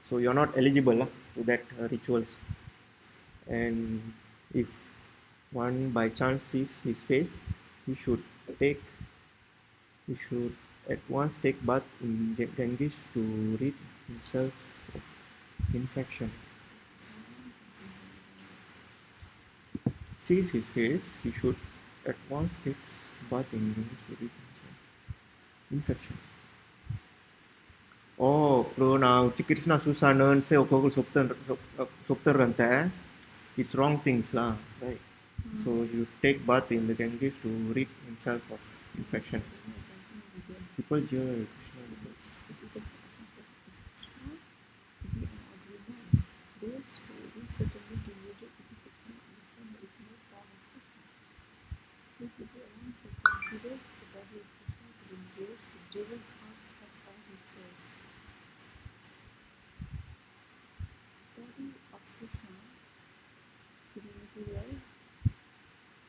So you are not eligible to that rituals. And if one by chance sees his face, he should at once take bath in Ganges to rid himself of infection. Sees his face, he should at once take bath in Ganges to rid himself infection. Oh, ఇప్పుడు నా కృష్ణ చూసాను అంటే ఒక్కొక్కరు చెప్తారంటే it's wrong things లా, right? So you take bath in the Ganges to rid himself of infection. People jeer Krishna because It is a practice of Krishna to be an ordinary man. Those who do certainly deluded because they cannot understand the ultimate form of Krishna. This is the one who considers the body of Krishna to be engaged with driven out of all rituals. Body of Krishna to be material.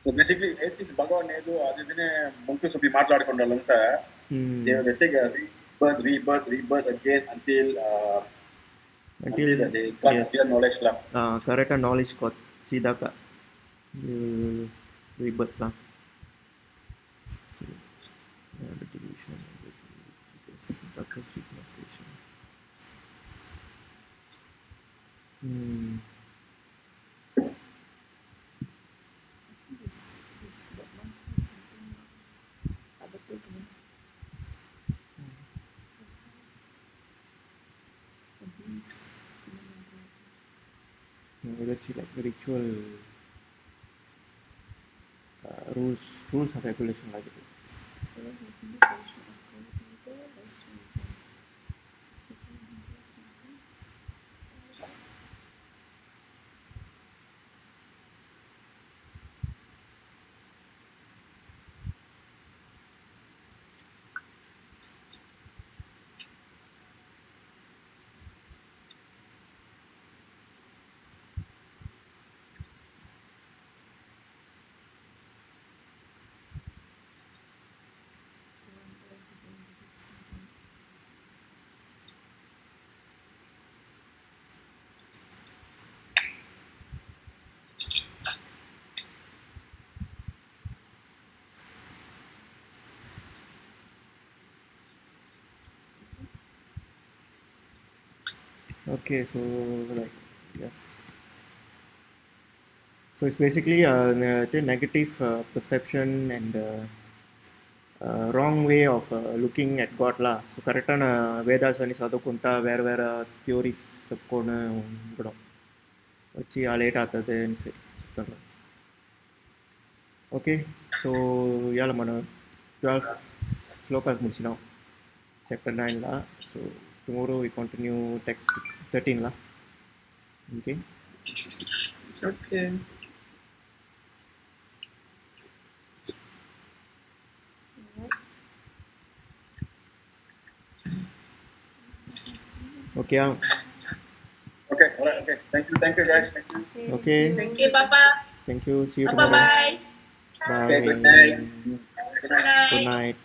So basically, atheist భగవాన్ ఏదో అదినే ముందు Subbi మాట్లాడుకుంటారంతా they take a rebirth again until they got yes, clear knowledge lah. correct knowledge got sidaka. rebirth lah. So, the division, darkness, reconstruction. This that one is something tak betul punya. Against That's like ritual rules and regulation like it. Okay, so like yes, so it's basically the negative perception and wrong way of looking at God lah. So correcta na Vedas ani sadukunta vera theories చెప్పుకొని ఉండడం వచ్చి ఆ late అవుతుంది అని చెప్తాను. Okay, so ఇవాళ మనం 12 శ్లోకాలు ముగిసినాం చాప్టర్ 9 లా. So tomorrow we continue text 13 la. Okay. Okay. Okay. Okay. All right. Okay. Thank you guys. Thank you. Okay. Thank you, Papa. Thank you. See you Bye tomorrow. bye. Bye. Okay, good night. Good night. Good night.